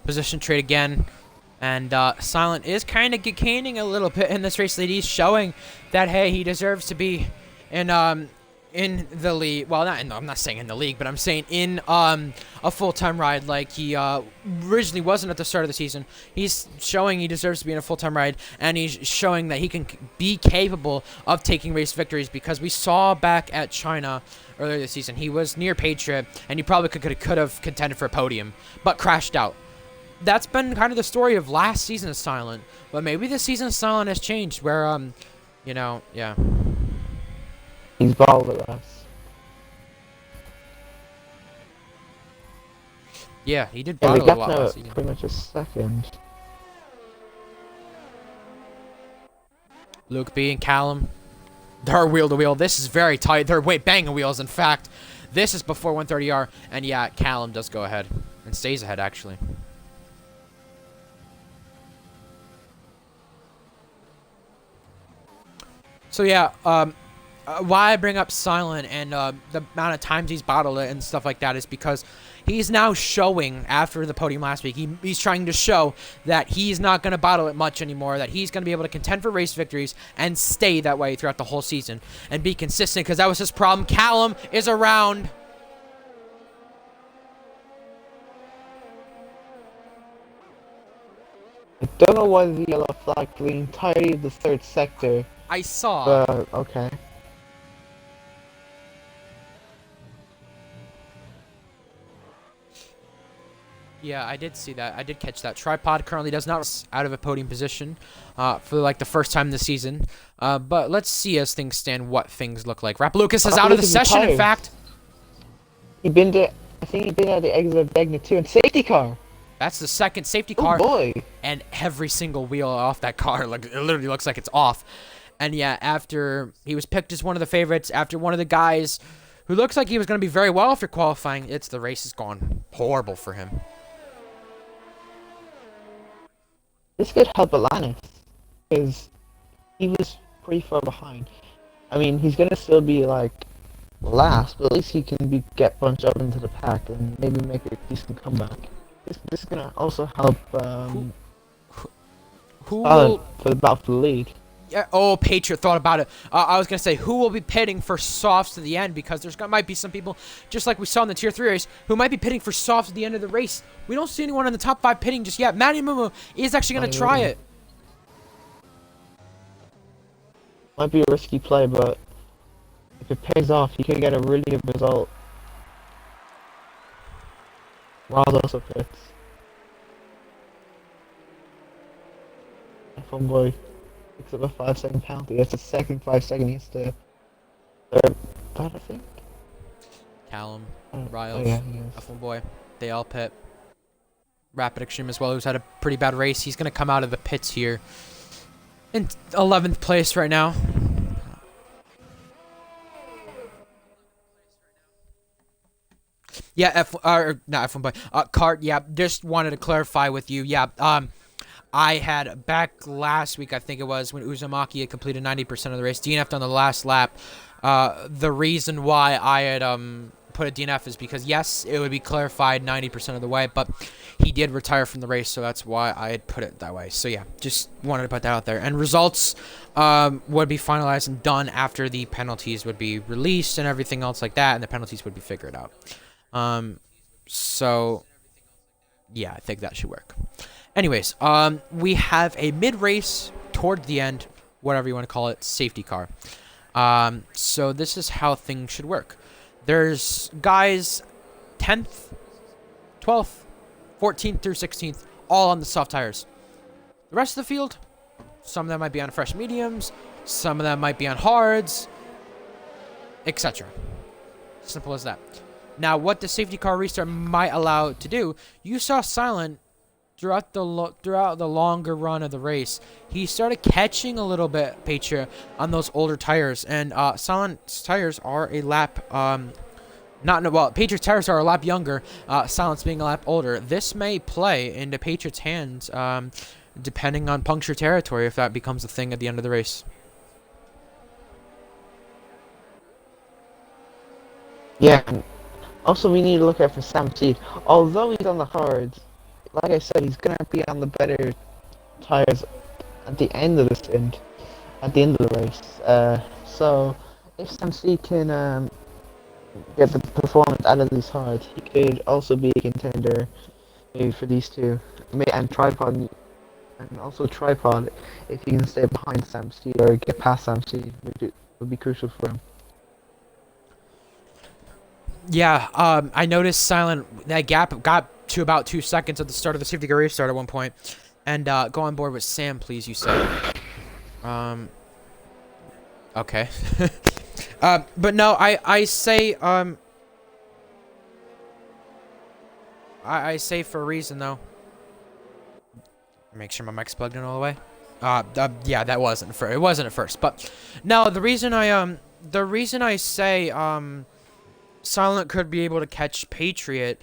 position trade again. And Silent is kind of gaining a little bit in this race lead. He's showing that, hey, he deserves to be in the league. Well, I'm not saying in the league, but I'm saying in a full-time ride like he originally wasn't at the start of the season. He's showing he deserves to be in a full-time ride, and he's showing that he can be capable of taking race victories, because we saw back at China earlier this season, he was near Patriot, and he probably could have contended for a podium, but crashed out. That's been kind of the story of last season's Silent, but maybe this season's Silent has changed, where, you know, yeah. He's balled with us. Yeah, he did Yeah, bottle a lot last season. Pretty much a second. Luke B and Callum They're wheel to wheel. This is very tight. They're banging wheels. In fact, this is before 130R. And yeah, Callum does go ahead and stays ahead, actually. So yeah, why I bring up Silent and the amount of times he's bottled it and stuff like that is because he's now showing, after the podium last week, he's trying to show that he's not going to bottle it much anymore, that he's going to be able to contend for race victories and stay that way throughout the whole season and be consistent, because that was his problem. Callum is around. I don't know why the yellow flag for the entirety of the third sector, I saw. but okay. Yeah, I did see that. I did catch that. Tripod currently does not out of a podium position for like the first time this season. But let's see as things stand what things look like. Rapalukis is out of the session, in fact. I think he'd been at the exit of Degna 2 and safety car. That's the second safety car. Oh boy. And every single wheel off that car, like, it literally looks like it's off. And yeah, after he was picked as one of the favorites, after one of the guys who looks like he was going to be very well after qualifying, the race has gone horrible for him. This could help Alanis, because he was pretty far behind. I mean, he's gonna still be like last, but at least he can get bunched up into the pack and maybe make a decent comeback. This is gonna also help who will, for the battle for the lead. Yeah, oh, Patriot thought about it. I was going to say, who will be pitting for softs to the end? Because might be some people, just like we saw in the Tier 3 race, who might be pitting for softs at the end of the race. We don't see anyone in the top 5 pitting just yet. Matty Mumu is actually going to try it. Might be a risky play, but if it pays off, he could get a really good result. Wild also pits. F1 boy picks up a 5-second penalty. That's a second 5-second. He has to third, I think. Callum, Riles, yeah, F1 boy, they all pit. Rapid Extreme as well, who's had a pretty bad race. He's going to come out of the pits here in 11th place right now. Yeah, not F1 boy. Cart, yeah, just wanted to clarify with you. Yeah, I had back last week, I think it was, when Uzumaki had completed 90% of the race, DNF'd on the last lap. The reason why I had put a DNF is because, yes, it would be clarified 90% of the way, but he did retire from the race, so that's why I had put it that way. So, yeah, just wanted to put that out there. And results would be finalized and done after the penalties would be released and everything else like that, and the penalties would be figured out. So, yeah, I think that should work. Anyways, we have a mid-race, toward the end, whatever you want to call it, safety car. So this is how things should work. There's guys 10th, 12th, 14th through 16th, all on the soft tires. The rest of the field, some of them might be on fresh mediums, some of them might be on hards, etc. Simple as that. Now, what the safety car restart might allow to do, you saw Silent throughout the longer run of the race. He started catching a little bit, Patriot, on those older tires, and Silent's tires are a lap, Patriot's tires are a lap younger, Silent's being a lap older. This may play into Patriot's hands, depending on puncture territory, if that becomes a thing at the end of the race. Yeah. Also, we need to look out for Sam Seed. Although he's on the hards, like I said, he's gonna be on the better tires at the end of the stint, at the end of the race. So if Sam Seed can get the performance out of these hards, he could also be a contender maybe for these two. And Tripod, and also Tripod, if he can stay behind Sam Seed or get past Sam Seed, would be crucial for him. Yeah, I noticed Silent, that gap got to about 2 seconds at the start of the safety car restart at one point. And go on board with Sam, please, you said. Okay. But no, I say, I say for a reason, though. Make sure my mic's plugged in all the way. Yeah, that wasn't it wasn't at first, but no, the reason I say Silent could be able to catch Patriot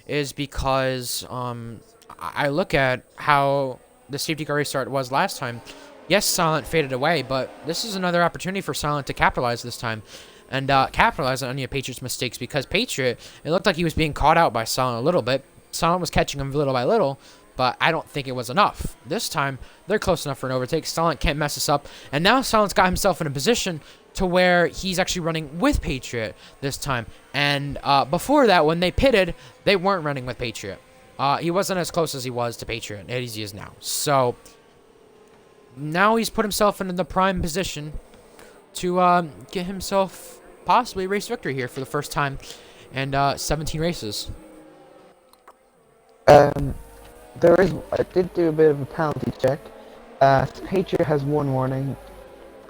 is because I look at how the safety car restart was last time. Yes, Silent faded away, but this is another opportunity for Silent to capitalize this time. And capitalize on any of Patriot's mistakes, because Patriot, it looked like he was being caught out by Silent a little bit. Silent was catching him little by little, but I don't think it was enough. This time, they're close enough for an overtake. Silent can't mess this up. And now Silent's got himself in a position to where he's actually running with Patriot this time. And before that, when they pitted, they weren't running with Patriot. He wasn't as close as he was to Patriot as he is now. So now he's put himself into the prime position to get himself possibly a race victory here for the first time and 17 races. I did do a bit of a penalty check. Patriot has 1 warning.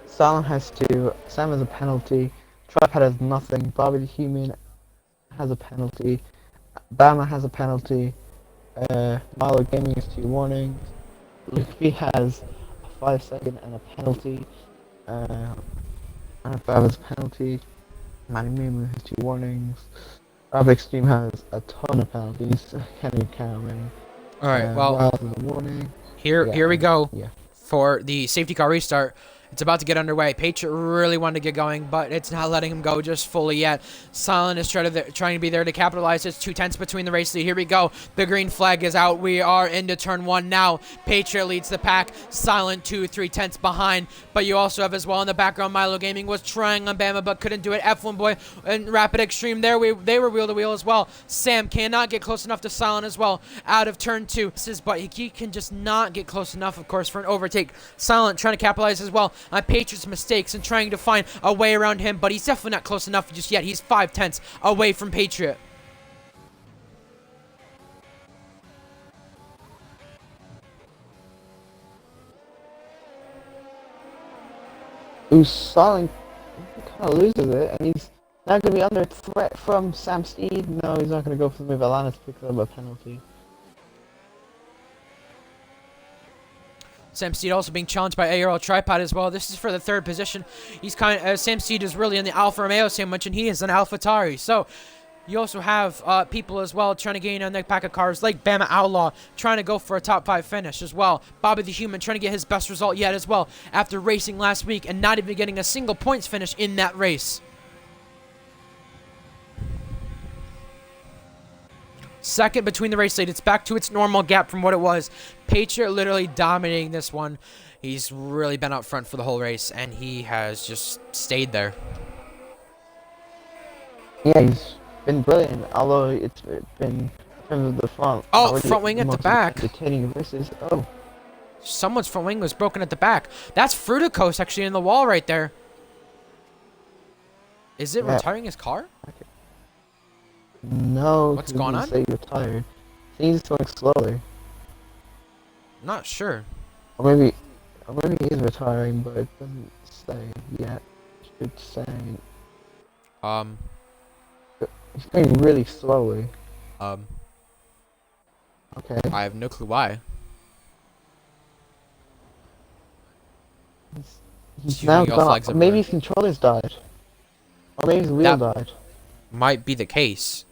Silent has 2. Sam has a penalty. Tripod has nothing. Bobby the Human has a penalty. Bama has a penalty. Milo Gaming has 2 warnings. Luke B has a 5-second and a penalty. And Bama's a penalty. Manny Moon has 2 warnings. Rob Extreme has a ton of penalties. Henry Cameron. All right, well, warning. Here we go. Yeah. For the safety car restart. It's about to get underway. Patriot really wanted to get going, but it's not letting him go just fully yet. Silent is trying to be there to capitalize. It's 2 tenths between the races. Here we go. The green flag is out. We are into turn 1 now. Patriot leads the pack. Silent 2-3 tenths behind. But you also have as well in the background, Milo Gaming was trying on Bama, but couldn't do it. F1 Boy and Rapid Extreme, they were wheel to wheel as well. Sam cannot get close enough to Silent as well. Out of turn 2. But he can just not get close enough, of course, for an overtake. Silent trying to capitalize as well on Patriots' mistakes and trying to find a way around him, but he's definitely not close enough just yet. He's 5 tenths away from Patriot. Ooh, Silent kind of loses it, and he's now going to be under threat from Sam Steed. No, he's not going to go for the move. Alanis picks up a penalty. Sam Steed also being challenged by ARL Tripod as well. This is for the 3rd position. He's Sam Steed is really in the Alfa Romeo sandwich, and he is an AlphaTauri. So you also have people as well trying to gain on the pack of cars like Bama Outlaw trying to go for a top 5 finish as well. Bobby the Human trying to get his best result yet as well after racing last week and not even getting a single points finish in that race. Second between the race lead. It's back to its normal gap from what it was. Patriot literally dominating this one. He's really been out front for the whole race, and he has just stayed there. Yeah, he's been brilliant, although it's been from the front. Oh, front wing at the back. Races. Oh. Someone's front wing was broken at the back. That's Fruticos actually in the wall right there. Is it retiring his car? Okay. No. What's going on? Say you're tired. I think he's going slowly. Not sure. Or maybe he's retiring, but it doesn't say yet. It should say. He's going really slowly. Okay. I have no clue why. He's now gone. Maybe his controllers died. Or maybe his wheel died. Might be the case.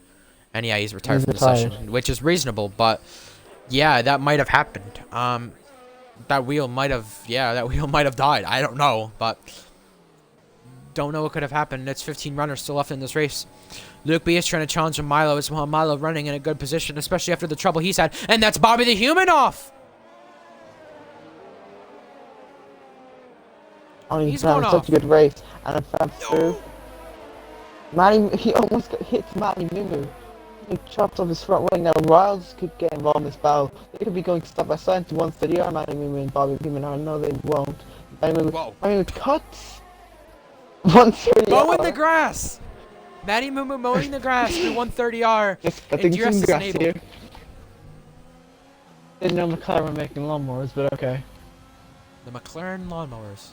And yeah, he's retired from the session, which is reasonable, but yeah, that might have happened. That wheel might have died. I don't know, but don't know what could have happened. It's 15 runners still left in this race. Luke B is trying to challenge Milo as well. Milo running in a good position, especially after the trouble he's had, and that's Bobby the Human off. Oh, he's having such a good race, and a fast through. He almost hits Matty Mumu. He chops off his front wing. Now Riles could get involved in this battle. They could be going side by side to 130R. Matty Mumu and Bobby Human are. No, they won't. Matty Mumu cuts. 130R. Mowing the grass. Matty Mumu mowing the grass through 130R. Yes, I think some grass here. Didn't know McLaren were making lawnmowers, but okay. The McLaren lawnmowers.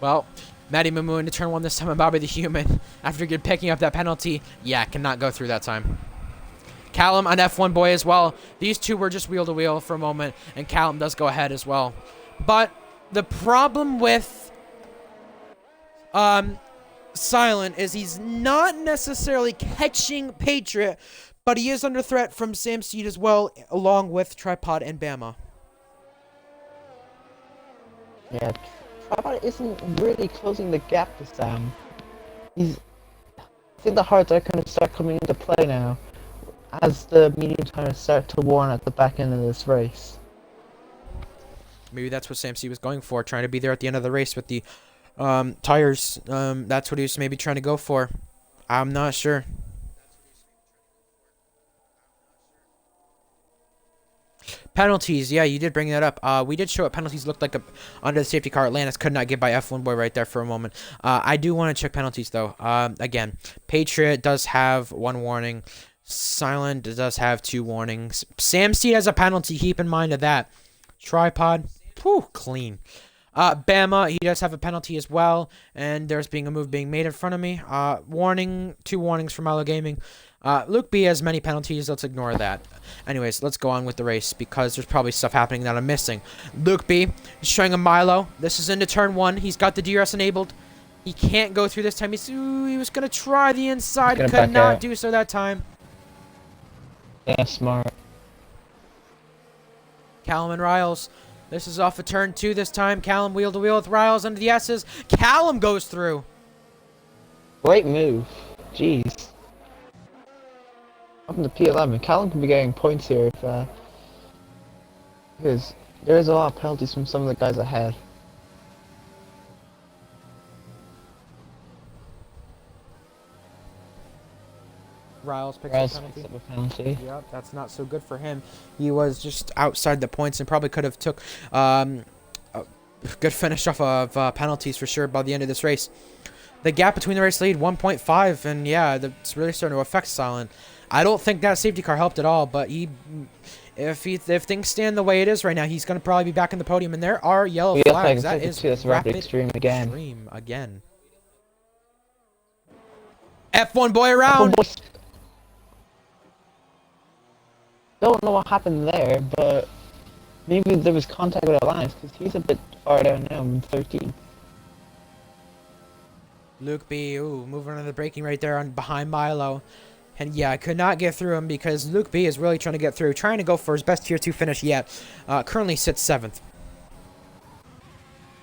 Well, Matty Mumu into turn 1 this time, and Bobby the Human, after picking up that penalty, yeah, cannot go through that time. Callum, an F1 boy as well. These two were just wheel to wheel for a moment, and Callum does go ahead as well. But the problem with Silent is he's not necessarily catching Patriot, but he is under threat from Sam Seed as well, along with Tripod and Bama. Yeah, Tripod isn't really closing the gap to Sam. I think the hards are going to start coming into play now, as the medium tires start to warn at the back end of this race. Maybe that's what Sam Seed was going for, trying to be there at the end of the race with the tires. That's what he was maybe trying to go for. I'm not sure. Penalties, yeah, you did bring that up. We did show what penalties looked like under the safety car. Atlantis could not get by F1 boy right there for a moment. I do want to check penalties though. Again, Patriot does have 1 warning. Silent does have 2 warnings. Sam Seed has a penalty. Keep in mind of that. Tripod, whew, clean. Bama, he does have a penalty as well, and there's a move being made in front of me. Warning, 2 warnings from Milo Gaming. Luke B has many penalties. Let's ignore that. Anyways, let's go on with the race because there's probably stuff happening that I'm missing. Luke B is showing a Milo. This is into turn 1. He's got the DRS enabled. He can't go through this time. He was going to try the inside. Could not do so that time. Yeah, smart. Callum and Riles. This is off of turn 2 this time. Callum wheel to wheel with Riles under the S's. Callum goes through. Great move. Jeez. Up in the P11, Callum could be getting points here if, because there is a lot of penalties from some of the guys ahead. Riles picks up a penalty. Yep, that's not so good for him. He was just outside the points and probably could have took a good finish off of penalties for sure by the end of this race. The gap between the race lead, 1.5, and yeah, it's really starting to affect Silent. I don't think that safety car helped at all, but if things stand the way it is right now, he's going to probably be back in the podium, and there are yellow flags. That is rapid extreme again. F1 boy around. Don't know what happened there, but maybe there was contact with Alliance because he's a bit far down now in 13. Luke B, moving on the braking right there on behind Milo. And yeah, I could not get through him because Luke B is really trying to get through, trying to go for his best tier 2 finish yet. Currently sits 7th.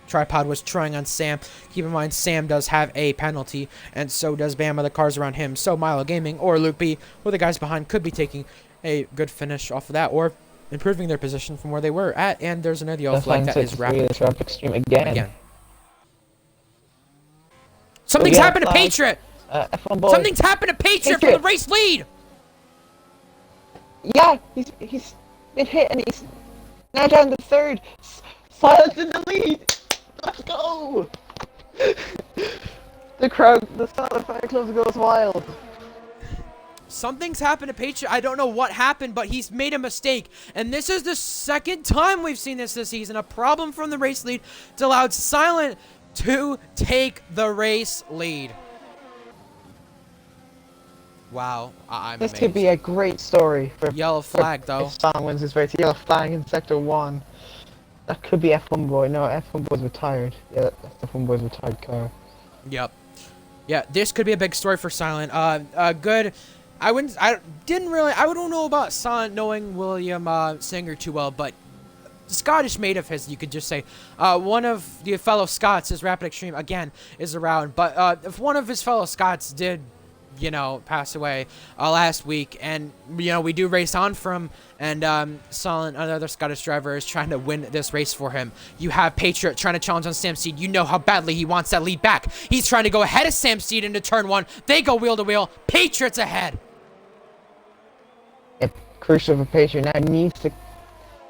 Tripod was trying on Sam. Keep in mind, Sam does have a penalty, and so does Bama, the cars around him. So Milo Gaming or Luke B, or the guys behind, could be taking a good finish off of that, or improving their position from where they were at. And there's another yellow flag that is rapid extreme again. Something's happened to Patriot! Something's happened to Patriot from the race lead! Yeah, he's been hit and he's now down to 3rd. Silence in the lead! Let's go! The Silent fan club goes wild. Something's happened to Patriot. I don't know what happened, but he's made a mistake. And this is the 2nd time we've seen this season. A problem from the race lead. It's allowed Silent to take the race lead. Wow, I'm This amazed. could be a great story for yellow flag though. If Silent wins this race, yellow flag in sector 1. That could be F1 boy. No, F1 boy's retired. Yeah, that's F1 boy's retired car. Yep. Yeah, this could be a big story for Silent. Good. I don't know about Silent knowing William Singer too well, but Scottish mate of his, you could just say. One of the fellow Scots, his Rapid Extreme, again, is around. But if one of his fellow Scots did, pass away last week, and, we do race on from, and Silent, another Scottish driver, is trying to win this race for him. You have Patriot trying to challenge on Sam Seed. You know how badly he wants that lead back. He's trying to go ahead of Sam Seed into turn 1. They go wheel to wheel. Patriot's ahead. It's crucial for Patriot now. Needs to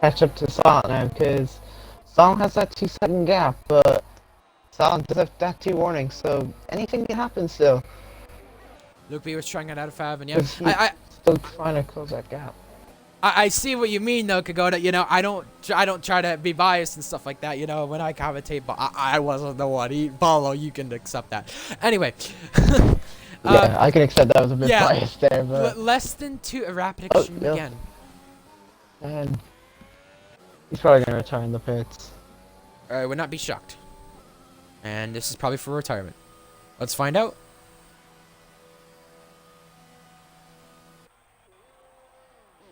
catch up to Silent now, because Silent has that 2-second gap, but Silent does have that 2 warnings, so anything can happen still. Luke B was trying it out of Fav, and yeah, I still trying to close that gap. I see what you mean though, Kagoda. I don't try to be biased and stuff like that. When I commentate, but I wasn't the one. Paulo, you can accept that. Anyway, Yeah, I can accept that was a bit yeah, biased there, but less than 2 erratic oh, extreme no. again. And he's probably gonna return the pits. I would not be shocked. And this is probably for retirement. Let's find out.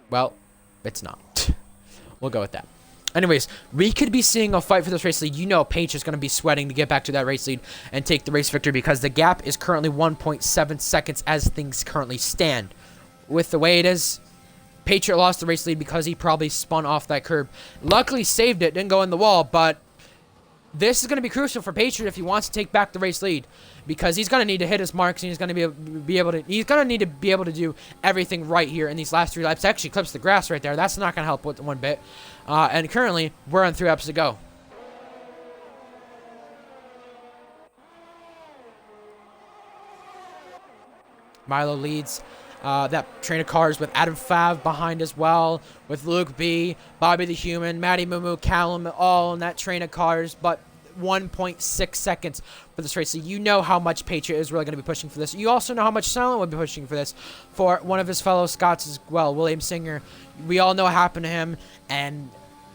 Well, it's not. We'll go with that. Anyways, we could be seeing a fight for this race lead. You know Paige is going to be sweating to get back to that race lead and take the race victory because the gap is currently 1.7 seconds as things currently stand. With the way it is, Patriot lost the race lead because he probably spun off that curb. Luckily saved it, didn't go in the wall, but this is going to be crucial for Patriot if he wants to take back the race lead, because he's going to need to hit his marks and he's going to be able to do everything right here in these last 3 laps. Actually clips the grass right there. That's not going to help with one bit. And currently we're on 3 laps to go. Milo leads that train of cars with Adam Fav behind as well, with Luke B, Bobby the Human, Matty Mumu, Callum, all in that train of cars, but 1.6 seconds for this race. So you know how much Patriot is really going to be pushing for this. You also know how much Silent would be pushing for this for one of his fellow Scots as well, William Singer. We all know what happened to him, and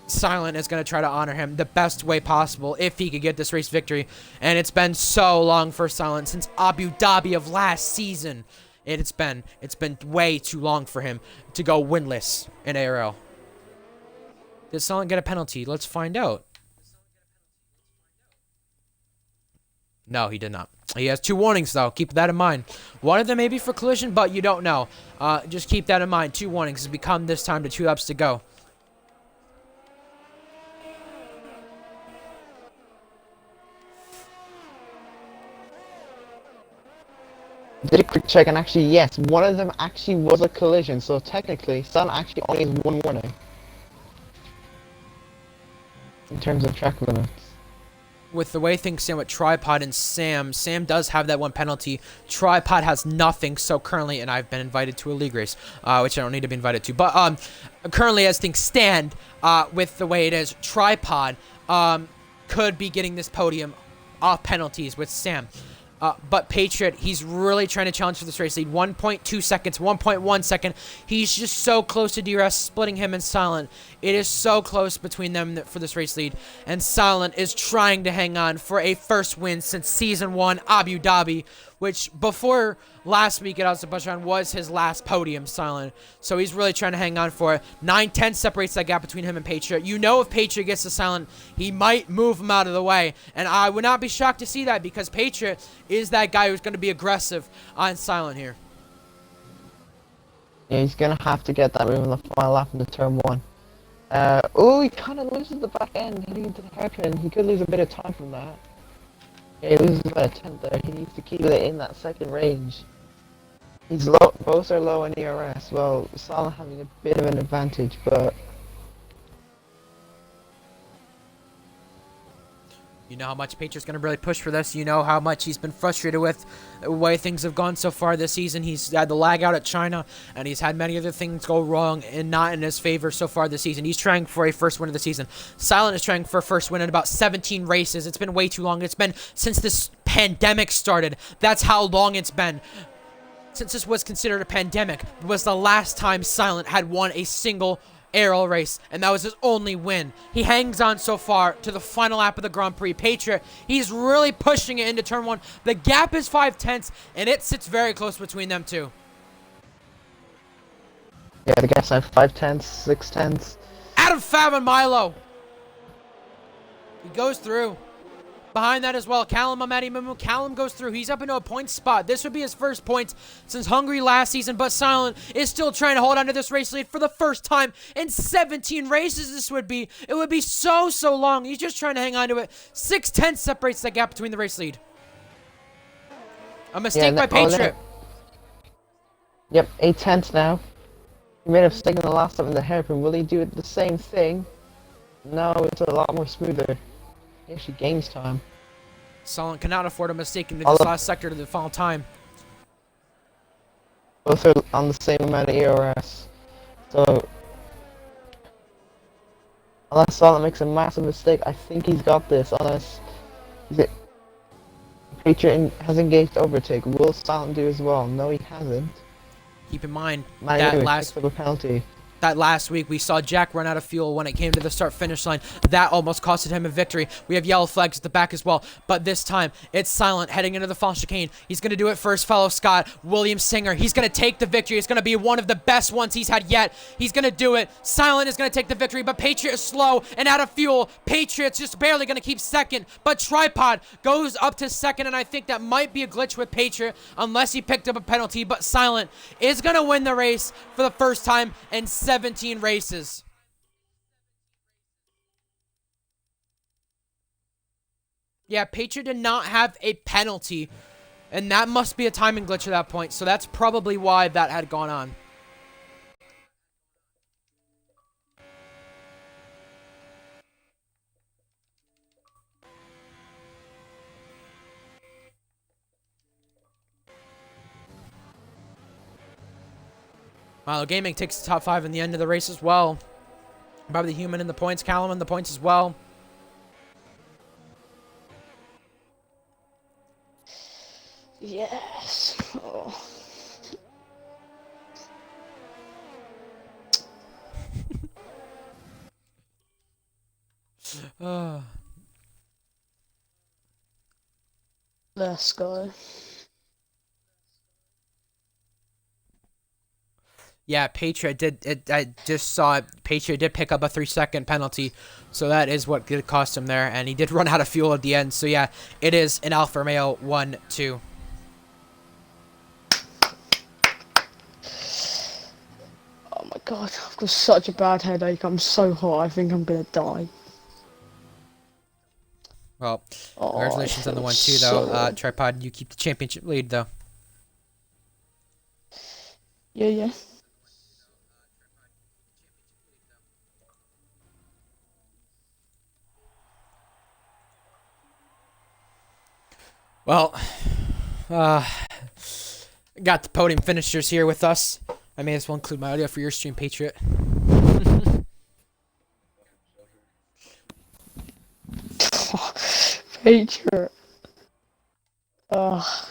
Silent is going to try to honor him the best way possible if he could get this race victory. And it's been so long for Silent since Abu Dhabi of last season. It's been way too long for him to go winless in ARL. Did Silent get a penalty? Let's find out. No, he did not. He has 2 warnings, though. Keep that in mind. One of them may be for collision, but you don't know. Just keep that in mind. 2 warnings has become this time to 2 laps to go. Did a quick check, and actually, yes, one of them actually was a collision, so technically, Sun actually only has 1 warning. In terms of track limits. With the way things stand with Tripod and Sam does have that 1 penalty. Tripod has nothing, so currently, and I've been invited to a league race, which I don't need to be invited to, but currently as things stand, with the way it is, Tripod could be getting this podium off penalties with Sam. But Patriot, he's really trying to challenge for this race lead. 1.2 seconds, 1.1 second. He's just so close to DRS, splitting him and Silent. It is so close between them for this race lead. And Silent is trying to hang on for a first win since Season 1 Abu Dhabi, which before last week at Azerbaijan was his last podium, Silent. So he's really trying to hang on for it. 9-10 separates that gap between him and Patriot. You know if Patriot gets to Silent, he might move him out of the way. And I would not be shocked to see that because Patriot is that guy who's going to be aggressive on Silent here. Yeah, he's going to have to get that move in the final lap into turn 1. Oh, he kind of loses the back end heading into the hairpin. He could lose a bit of time from that. Yeah, he loses about a tenth there. He needs to keep it in that second range. He's low. Both are low in ERS. Well, Salah having a bit of an advantage, but you know how much Patriot's going to really push for this. You know how much he's been frustrated with the way things have gone so far this season. He's had the lag out at China, and he's had many other things go wrong and not in his favor so far this season. He's trying for a first win of the season. Silent is trying for a first win in about 17 races. It's been way too long. It's been since this pandemic started. That's how long it's been. Since this was considered a pandemic, it was the last time Silent had won a single ARL race, and that was his only win. He hangs on so far to the final lap of the Grand Prix. Patriot, he's really pushing it into turn 1. The gap is 5/10, and it sits very close between them two. yeah, the gap's now 5/10, 6/10. Adam Fab and Milo. He goes through. Behind that as well, Callum Amadi Mumu. Callum goes through. He's up into a point spot. This would be his first points since Hungary last season, but Silent is still trying to hold on to this race lead for the first time in 17 races. This would be. It would be so long. He's just trying to hang on to it. 6/10 separates that gap between the race lead. A mistake by Patriot. Yep, 8/10 now. He made a mistake in the last time in the hairpin. Will he do the same thing? No, it's a lot more smoother. He actually gains time. Silent cannot afford a mistake into this last sector to the final time. Both are on the same amount of ERS. So, unless Silent makes a massive mistake, I think he's got this. Unless Patriot has engaged overtake. Will Silent do as well? No, he hasn't. Keep in mind that Miami picks up a penalty. last week we saw Jack run out of fuel when it came to the start-finish line. That almost costed him a victory. We have yellow flags at the back as well, but this time it's Silent heading into the fall chicane. He's going to do it for his fellow Scott, William Singer. He's going to take the victory. It's going to be one of the best ones he's had yet. He's going to do it. Silent is going to take the victory, but Patriot is slow and out of fuel. Patriot's just barely going to keep second, but Tripod goes up to second, and I think that might be a glitch with Patriot unless he picked up a penalty, but Silent is going to win the race for the first time in 17 races. Yeah, Patriot did not have a penalty, and that must be a timing glitch at that point, so that's probably why that had gone on. Milo Gaming takes the top 5 in the end of the race as well. Bobby the Human in the points, Callum in the points as well. Yes. Oh. Let's go. Yeah, Patriot did. I just saw it. Patriot did pick up a 3-second penalty, so that is what did cost him there, and he did run out of fuel at the end. So yeah, it is an Alfa Romeo 1-2. Oh my god, I've got such a bad headache. I'm so hot. I think I'm gonna die. Well, congratulations on the 1-2 though. Tripod, you keep the championship lead though. Yeah. Well, got the podium finishers here with us. I may as well include my audio for your stream, Patriot. Patriot. Ugh.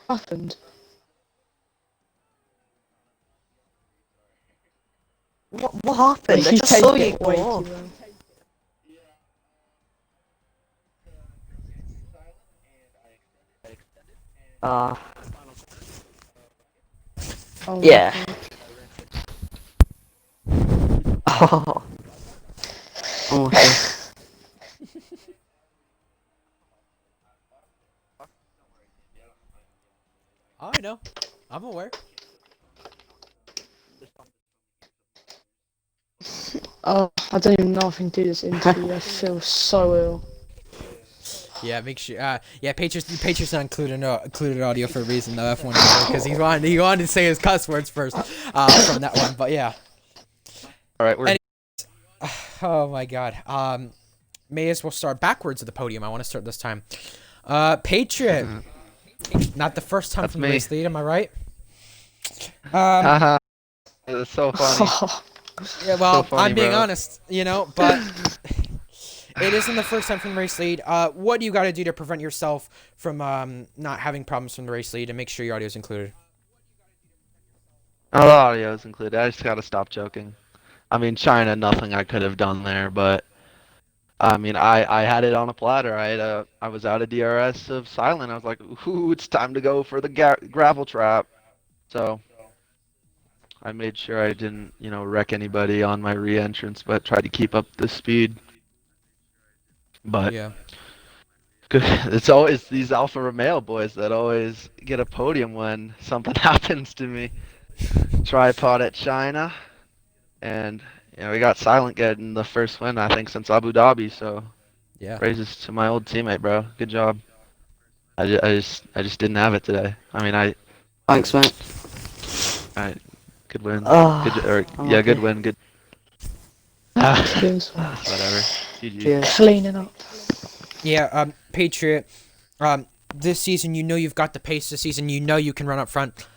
Happened. What happened? I just saw you go off. Oh Yeah. Oh. Oh, okay. Oh, I know. I'm aware. Oh, I don't even know if I can do this interview. I feel so ill. Yeah, make sure. Yeah, Patriots not included audio for a reason though. F1 because he wanted to say his cuss words first from that one. But yeah. All right, we're. Oh my God. May as well start backwards of the podium. I want to start this time. Patriot. Not the first time That's from the me. race lead. Am I right? Haha. It's so funny. Yeah. Well, So funny, I'm being bro. honest. But. It isn't the first time from the race lead. What do you got to do to prevent yourself from not having problems from the race lead and make sure your audio is included? All the audio is included. I just gotta stop joking. I mean, China, nothing I could have done there, but I mean, I had it on a platter. I was out of DRS of Silent. I was like, ooh, it's time to go for the gravel trap. So I made sure I didn't, wreck anybody on my re-entrance, but tried to keep up the speed. But Yeah. good. It's always these Alfa Romeo boys that always get a podium when something happens to me. Tripod at China, and we got Silent getting the first win I think since Abu Dhabi. So Yeah. praises to my old teammate, bro. Good job. I just didn't have it today. I mean, Thanks, mate. good win. I'm Yeah, good happy. win. Good. Cheers. Whatever. GG. Cheers. Cleaning up. Yeah. Patriot. this season you know you've got the pace. This season you know you can run up front,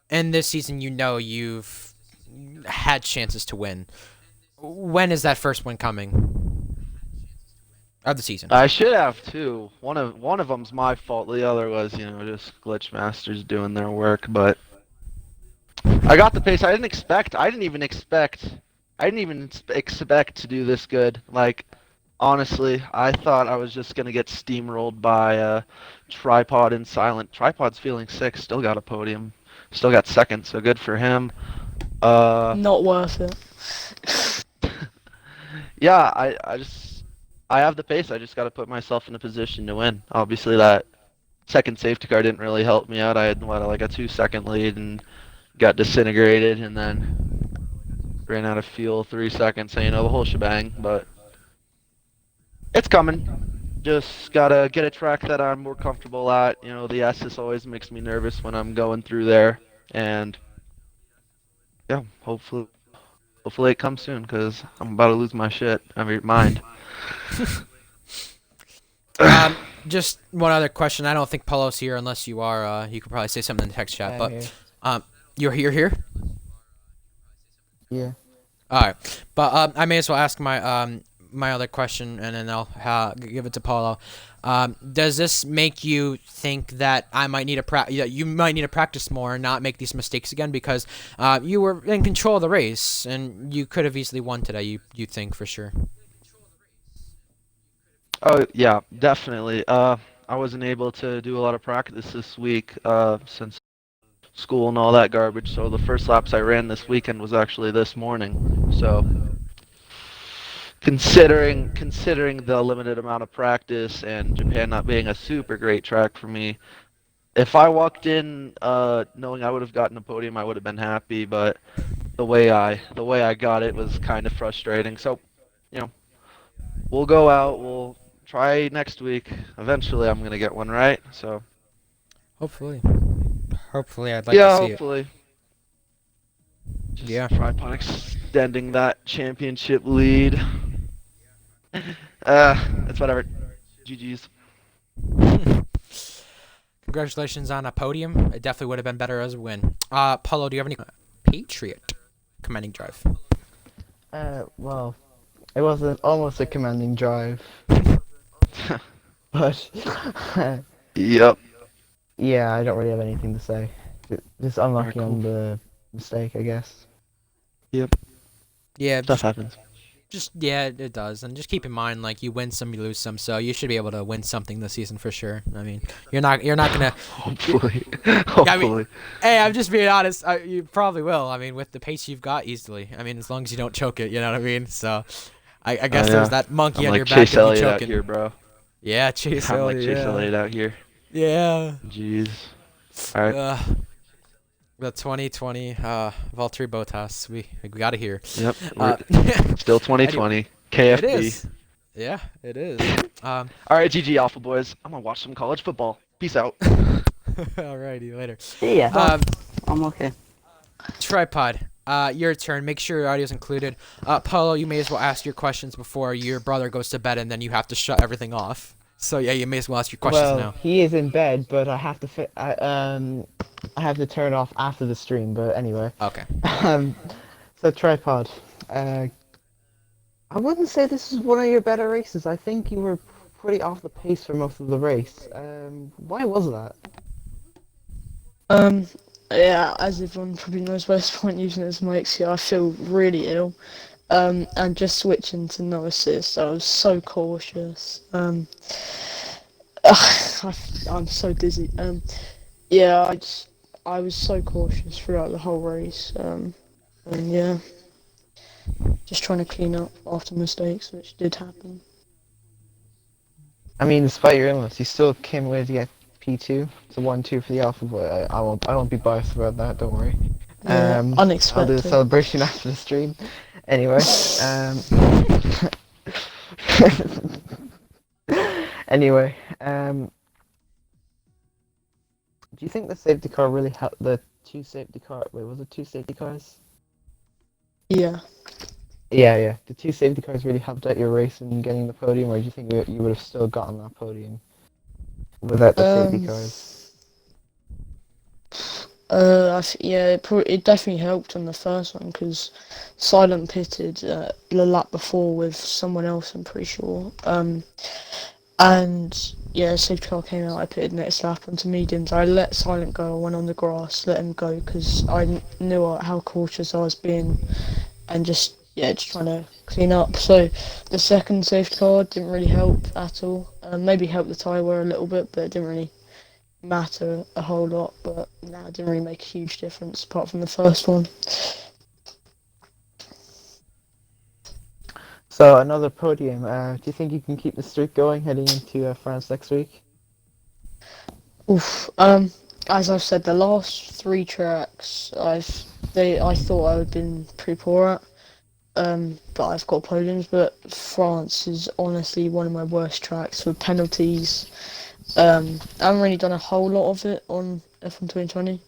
and this season you know you've had chances to win. When is that first win coming of the season? I should have two. One of them's my fault. The other was, just Glitch Masters doing their work. But I got the pace. I didn't even expect to do this good. Like, honestly, I thought I was just gonna get steamrolled by Tripod and Silent. Tripod's feeling sick. Still got a podium. Still got second. So good for him. Not worth it. Yeah, I have the pace. I just got to put myself in a position to win. Obviously, that second safety car didn't really help me out. I had like a 2-second lead and got disintegrated, and then ran out of fuel 3 seconds. So the whole shebang. But it's coming. Just gotta get a track that I'm more comfortable at. The SS always makes me nervous when I'm going through there, and yeah, hopefully it comes soon, because I'm about to lose my shit. I mean, mind. Just one other question. I don't think Polo's here unless you are. You could probably say something in the text chat. I'm But here. you're here. Yeah. All right. But I may as well ask my other question, and then I'll give it to Polo. Does this make you think that I might need you might need to practice more and not make these mistakes again, because you were in control of the race and you could have easily won today? You think for sure? Oh yeah, definitely. I wasn't able to do a lot of practice this week since school and all that garbage. So the first laps I ran this weekend was actually this morning. So considering the limited amount of practice and Japan not being a super great track for me, if I walked in knowing I would have gotten a podium, I would have been happy. But the way I got it was kind of frustrating. So, we'll go out. We'll try next week. Eventually, I'm gonna get one right. So. Hopefully, I'd like Yeah, to see hopefully. Just Yeah. Tripod extending that championship lead. It's whatever. GG's. it. Congratulations on a podium. It definitely would have been better as a win. Polo, do you have any Patriot commanding drive? Well, it was almost a commanding drive, but Yep. yeah, I don't really have anything to say. Just unlucky Alright, cool. on the mistake, I guess. Yep. Yeah, Stuff happens. yeah, it does, and just keep in mind, like, you win some, you lose some, so you should be able to win something this season for sure. I mean, you're not gonna. Hopefully. I mean, hey, I'm just being honest. You probably will. I mean, with the pace you've got, easily. I mean, as long as you don't choke it, you know what I mean. So, I guess yeah. there's that monkey I'm on like your back Chase of you Elliott out choking. here, bro. Yeah, Chase I'm Elliott. like Chase Elliott out here. Yeah. Jeez. Alright. The 2020 Valtteri Bottas. We got to hear. Yep. Uh, Still 2020. it KFB. is. Yeah, it is. Alright, GG Alpha Boys. I'm gonna watch some college football. Peace out. Alrighty, later. Yeah, I'm okay. Tripod. Your turn. Make sure your audio's included. Paulo, you may as well ask your questions before your brother goes to bed, and then you have to shut everything off. So yeah, you may as well ask your questions Well, now. he is in bed, but I have to I have to turn it off after the stream. But anyway, Okay. so Tripod, I wouldn't say this is one of your better races. I think you were pretty off the pace for most of the race. Why was that? Yeah, as everyone probably knows by this point, using it as my excuse, I feel really ill. And just switching to no assist, I was so cautious. I'm so dizzy. Yeah, I was so cautious throughout the whole race. And yeah, just trying to clean up after mistakes, which did happen. I mean, despite your illness, you still came away to get P2. It's a 1-2 for the Alpha Boy. I won't be biased about that. Don't worry. Yeah, I'll do unexpected. the celebration after the stream. Anyway, anyway, do you think the safety car really helped? The two safety car. Wait, was it two safety cars? Yeah. Yeah. The two safety cars really helped out your race and getting the podium, or do you think you would have still gotten that podium? without the safety Um, cars? yeah, it definitely helped on the first one because Silent pitted the lap before with someone else, I'm pretty sure. And yeah, safety car came out. I pitted next lap onto mediums. I let Silent go. I went on the grass, let him go because knew how cautious I was being, and just yeah, just trying to clean up. So the second safety car didn't really help at all. Maybe helped the tyre wear a little bit, but it didn't really matter a whole lot. But no, it didn't really make a huge difference apart from the first one. So another podium. Do you think you can keep the streak going heading into France next week? Oof. As I've said, the last three tracks I thought I had been pretty poor at. But I've got podiums. But France is honestly one of my worst tracks with penalties. I haven't really done a whole lot of it on F1 2020,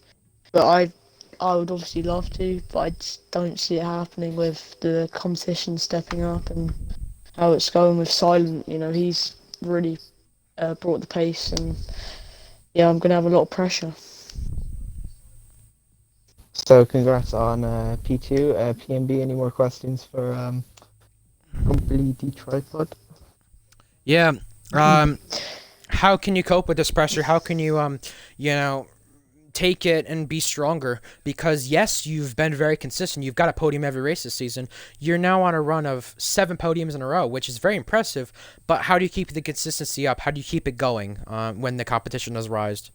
but I would obviously love to, but I just don't see it happening with the competition stepping up and how it's going with Silent. You know, he's really brought the pace, and yeah, I'm gonna have a lot of pressure. So congrats on P2, PMB. Any more questions for Complete Tripod? Yeah. Um, how can you cope with this pressure? How can you, you know, take it and be stronger? Because yes, you've been very consistent. You've got a podium every race this season. You're now on a run of 7 podiums in a row, which is very impressive. But how do you keep the consistency up? How do you keep it going when the competition has rised?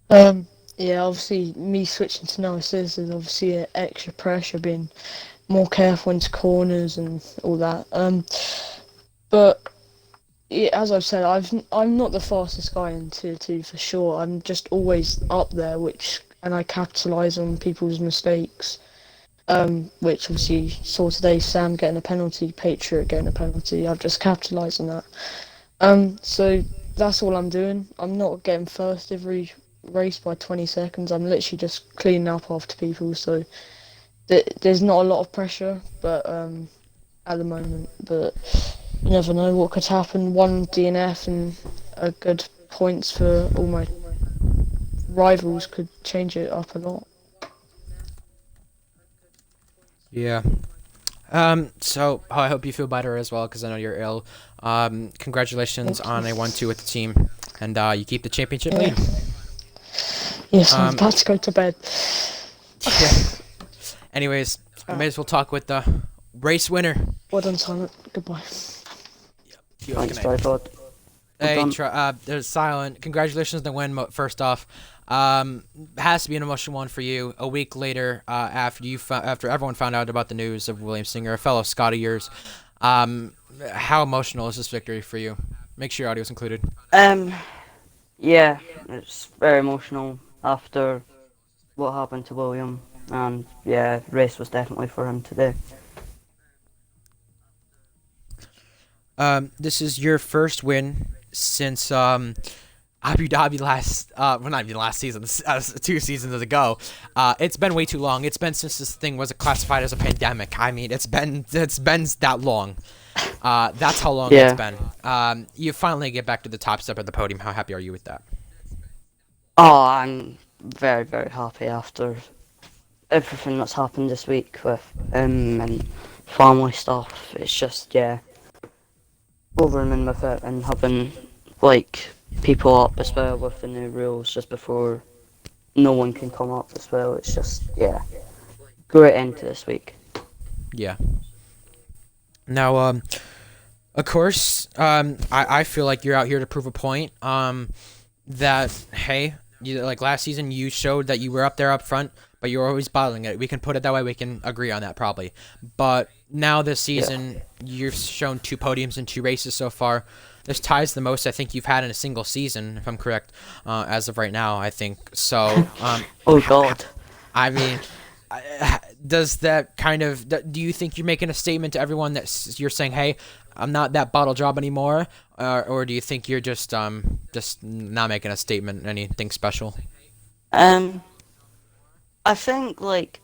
Um, yeah, obviously me switching to no assist is obviously extra pressure, being more careful into corners and all that. But yeah, as I've said, I'm not the fastest guy in tier two for sure. I'm just always up there, and I capitalise on people's mistakes. Which obviously you saw today, Sam getting a penalty, Patriot getting a penalty. I've just capitalised on that. So that's all I'm doing. I'm not getting first every race by 20 seconds. I'm literally just cleaning up after people. So there's not a lot of pressure, but at the moment, but you never know what could happen. One DNF and a good points for all my rivals could change it up a lot. Yeah. So I hope you feel better as well, because I know you're ill. Congratulations Thank you. on a 1-2 with the team, and you keep the championship Yeah. lead. Yes, I'm Um, about to go to bed. yeah. Anyways, we may as well talk with the race winner. Well done, Simon. Goodbye. You have a Thanks, good night. Tripod. Well Hey, done. there's Silent. Congratulations on the win. First off, has to be an emotional one for you. A week later, after everyone found out about the news of William Singer, a fellow Scot of yours, um, how emotional is this victory for you? Make sure your audio's included. Um, yeah, it's very emotional after what happened to William, and yeah, race was definitely for him today. This is your first win since Abu Dhabi well, not even last season, 2 seasons ago. It's been way too long. It's been since this thing was classified as a pandemic. I mean, it's been that long. That's how long it's Yeah. been. You finally get back to the top step of the podium. How happy are you with that? Oh, I'm very, very happy after everything that's happened this week with him and family stuff. It's just, yeah, over and in with it and having, like, people up as well with the new rules just before no one can come up as well. It's just, yeah, great end to this week. Yeah. Now, of course, I feel like you're out here to prove a point. That hey, like last season, you showed that you were up there up front, but you were always bottling it. We can put it that way. We can agree on that probably. But now this season, you've shown 2 podiums in 2 races so far. This ties the most I think you've had in a single season, if I'm correct, as of right now. I think so. Oh God. I mean, does that kind of do you think you're making a statement to everyone that you're saying, hey, I'm not that bottle job anymore, or do you think you're just not making a statement, anything special? Um, I think like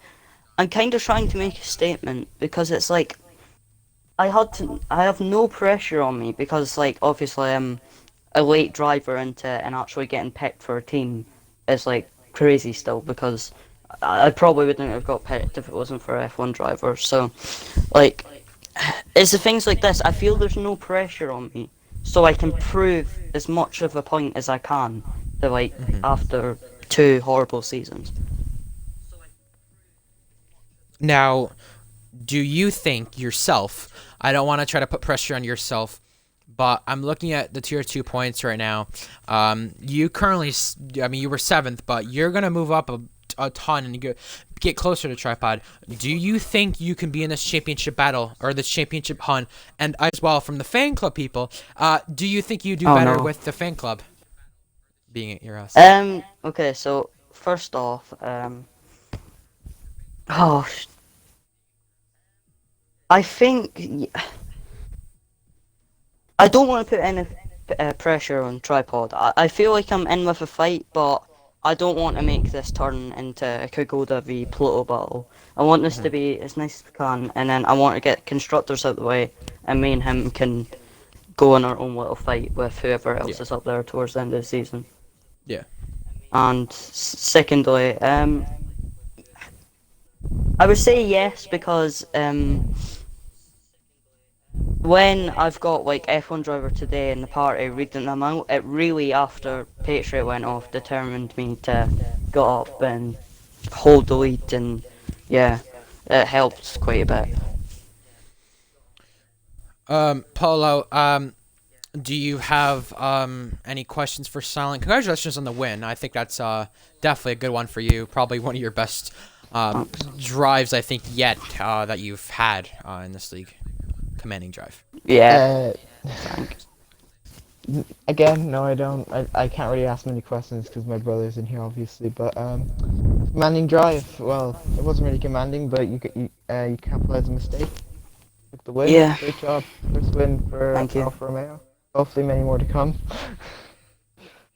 I'm kind of trying to make a statement because it's like I have no pressure on me because like obviously a late driver into and actually getting picked for a team is like crazy still, because I probably wouldn't have got picked if it wasn't for F1 drivers. So, like, it's the things like this. I feel there's no pressure on me, so I can prove as much of a point as I can to, like, after 2 horrible seasons. Now, do you think yourself? I don't want to try to put pressure on yourself, but I'm looking at the tier 2 points right now. You currently, I mean, you were 7th, but you're gonna move up a ton and get closer to Tripod. Do you think you can be in this championship battle or this championship hunt? And as well, from the fan club people, do you think you do Oh, better no. with the fan club being at your house? Okay, so first off, oh, I think I don't want to put any pressure on Tripod. I feel like I'm in with a fight, but I don't want to make this turn into a Kugoda v Pluto battle. I want this to be as nice as we can, and then I want to get constructors out of the way, and me and him can go on our own little fight with whoever else is up there towards the end of the season. Yeah. And secondly, I would say yes, because when I've got like F1 driver today in the party reading them out, it really, after Patriot went off, determined me to get up and hold the lead, and yeah, it helped quite a bit. Polo, do you have any questions for Silent? Congratulations on the win. I think that's definitely a good one for you. Probably one of your best drives, I think, yet that you've had in this league. Commanding drive. Yeah. Thanks. Again, no, I don't. I can't really ask many questions because my brother's in here, obviously. But commanding drive. Well, it wasn't really commanding, but you capitalized a mistake. Took the win. Yeah. Great job. First win for Thank you. Alfa Romeo. Hopefully, many more to come.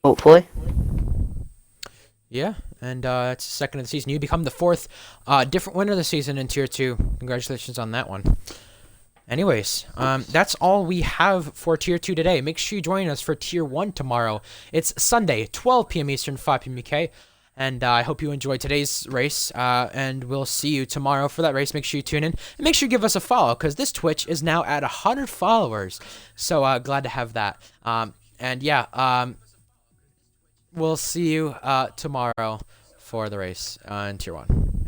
Hopefully. Yeah, and it's the second of the season. You become the 4th different winner of the season in Tier 2. Congratulations on that one. Anyways, that's all we have for Tier 2 today. Make sure you join us for Tier 1 tomorrow. It's Sunday, 12 p.m. Eastern, 5 p.m. UK. And I hope you enjoyed today's race, and we'll see you tomorrow for that race. Make sure you tune in, and make sure you give us a follow, because this Twitch is now at 100 followers. So glad to have that. And yeah, we'll see you tomorrow for the race in Tier 1.